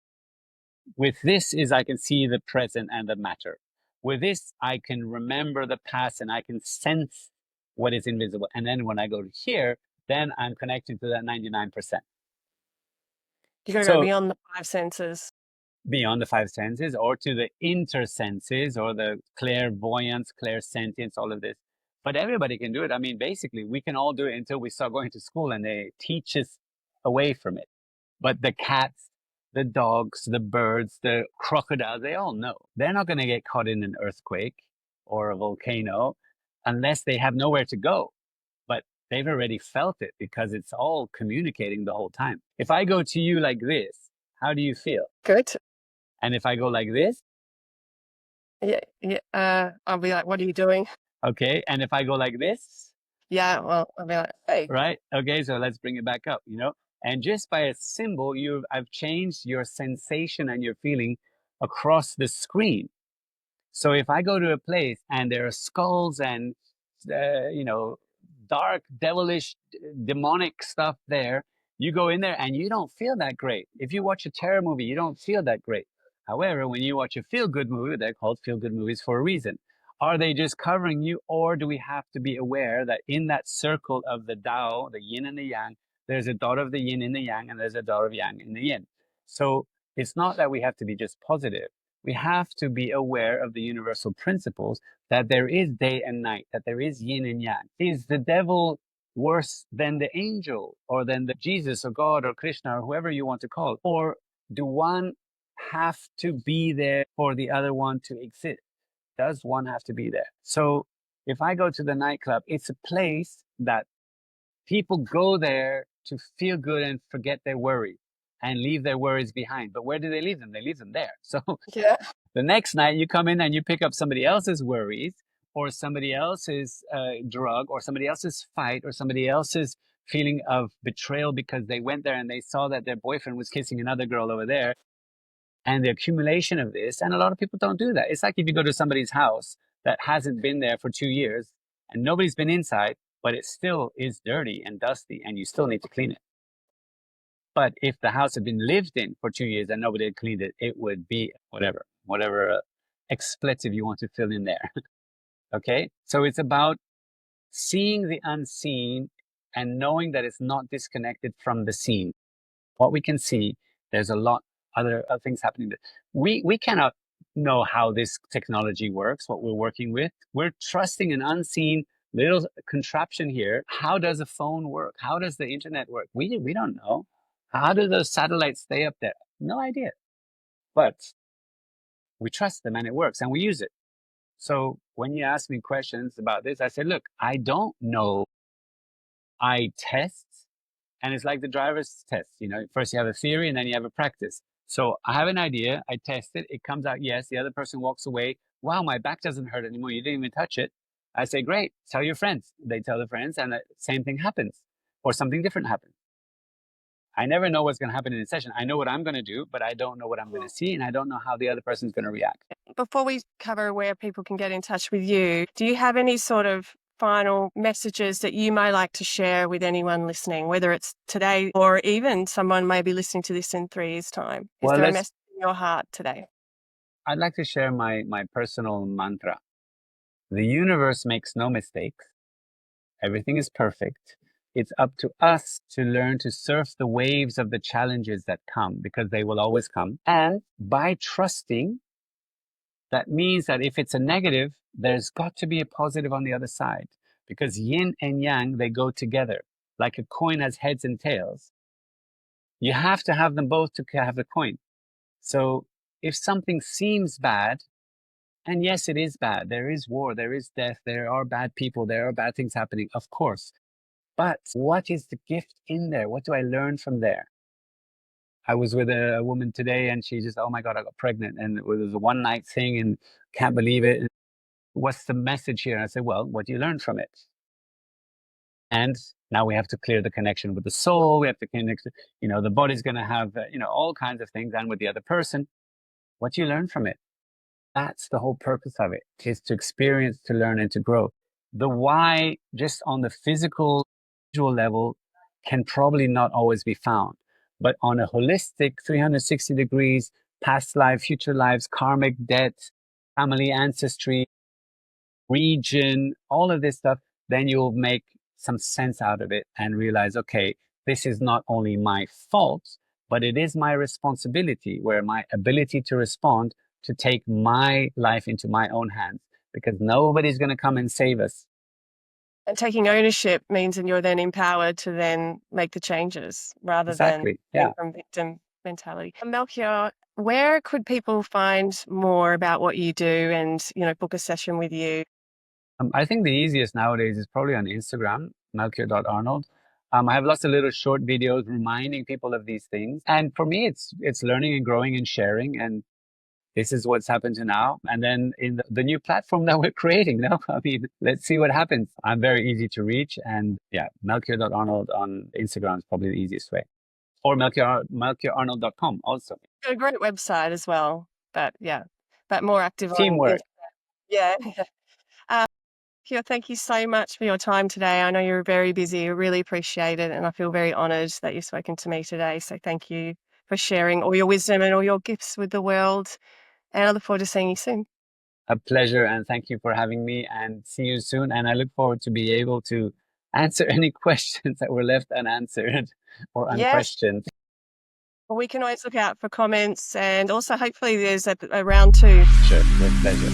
with this, is I can see the present and the matter. With this, I can remember the past and I can sense what is invisible. And then when I go to here, then I'm connecting to that 99%. You got to go So beyond the five senses. beyond the five senses, or to the intersenses, or the clairvoyance, clairsentience, all of this. But everybody can do it. I mean, basically, we can all do it until we start going to school and they teach us away from it. But the cats, the dogs, the birds, the crocodiles, they all know. They're not going to get caught in an earthquake or a volcano unless they have nowhere to go. But they've already felt it because it's all communicating the whole time. If I go to you like this, how do you feel? Good. And if I go like this, yeah, I'll be like, what are you doing? okay. And if I go like this, Yeah, well, I'll be like, hey. right? Okay, so let's bring it back up, you know? And just by a symbol, I've changed your sensation and your feeling across the screen. So if I go to a place and there are skulls and, you know, dark, devilish, demonic stuff there, you go in there and you don't feel that great. If you watch a terror movie, you don't feel that great. However, when you watch a feel-good movie, they're called feel-good movies for a reason. Are they just covering you, or do we have to be aware that in that circle of the Tao, the yin and the yang, there's a dot of the yin in the yang and there's a dot of yang in the yin? So it's not that we have to be just positive. We have to be aware of the universal principles, that there is day and night, that there is yin and yang. Is the devil worse than the angel, or than the Jesus or God or Krishna or whoever you want to call? Or do one have to be there for the other one to exist? Does one have to be there? So if I go to the nightclub, it's a place that people go there to feel good and forget their worry and leave their worries behind. But where do they leave them? They leave them there. So Yeah. the next night you come in and you pick up somebody else's worries, or somebody else's drug, or somebody else's fight, or somebody else's feeling of betrayal because they went there and they saw that their boyfriend was kissing another girl over there. And the accumulation of this, and a lot of people don't do that. It's like if you go to somebody's house that hasn't been there for 2 years and nobody's been inside, but it still is dirty and dusty and you still need to clean it. But if the house had been lived in for 2 years and nobody had cleaned it, it would be whatever expletive you want to fill in there. Okay? So it's about seeing the unseen and knowing that it's not disconnected from the seen. What we can see, there's a lot other things happening. We cannot know how this technology works, what we're working with. We're trusting an unseen little contraption here. How does a phone work? How does the internet work? We don't know. How do those satellites stay up there? No idea. But we trust them and it works and we use it. So when you ask me questions about this, I said, look, I don't know. I test, and it's like the driver's test. You know, first you have a theory and then you have a practice. So I have an idea, I test it, it comes out yes, the other person walks away. Wow, my back doesn't hurt anymore. You didn't even touch it. I say, great, tell your friends. They tell their friends, and the same thing happens, or something different happens. I never know what's going to happen in a session. I know what I'm going to do, but I don't know what I'm going to see, and I don't know how the other person's going to react. Before we cover where people can get in touch with you, do you have any sort of final messages that you may like to share with anyone listening, whether it's today or even someone may be listening to this in 3 years' time? Is there a message in your heart today? I'd like to share my personal mantra. The universe makes no mistakes. Everything is perfect. It's up to us to learn to surf the waves of the challenges that come, because they will always come. And by trusting, that means that if it's a negative, there's got to be a positive on the other side, because yin and yang, they go together. Like a coin has heads and tails. You have to have them both to have the coin. So if something seems bad, and yes, it is bad. There is war, there is death, there are bad people, there are bad things happening, of course. But what is the gift in there? What do I learn from there? I was with a woman today and she just, oh my God, I got pregnant. And it was a one night thing and can't believe it. What's the message here? And I said, well, what do you learn from it? And Now we have to clear the connection with the soul. We have to connect, the body's going to have, all kinds of things, and with the other person. What do you learn from it? That's the whole purpose of it, is to experience, to learn, and to grow. The why, just on the physical, visual level, can probably not always be found. But on a holistic 360 degrees, past life, future lives, karmic debt, family ancestry, region, all of this stuff, then you'll make some sense out of it and realize, okay, this is not only my fault, but it is my responsibility, where my ability to respond, to take my life into my own hands, because nobody's going to come and save us. And taking ownership means that you're then empowered to then make the changes rather Exactly. than Yeah. from victim mentality. Melchior, where could people find more about what you do and, book a session with you? I think the easiest nowadays is probably on Instagram, melchior.arnold. I have lots of little short videos reminding people of these things. And for me, it's learning and growing and sharing. And this is what's happened to now. And then in the new platform that we're creating, I mean, let's see what happens. I'm very easy to reach. And yeah, melchior.arnold on Instagram is probably the easiest way. Or melchiorarnold.com also. Got a great website as well, but more active on Teamwork. Instagram. Yeah. Melchior, thank you so much for your time today. I know you're very busy. I really appreciate it. And I feel very honoured that you've spoken to me today. So thank you for sharing all your wisdom and all your gifts with the world. And I look forward to seeing you soon. A pleasure, and thank you for having me, and see you soon. And I look forward to be able to answer any questions that were left unanswered or unquestioned. Yes. Well, we can always look out for comments, and also hopefully there's a round 2. Sure, with pleasure.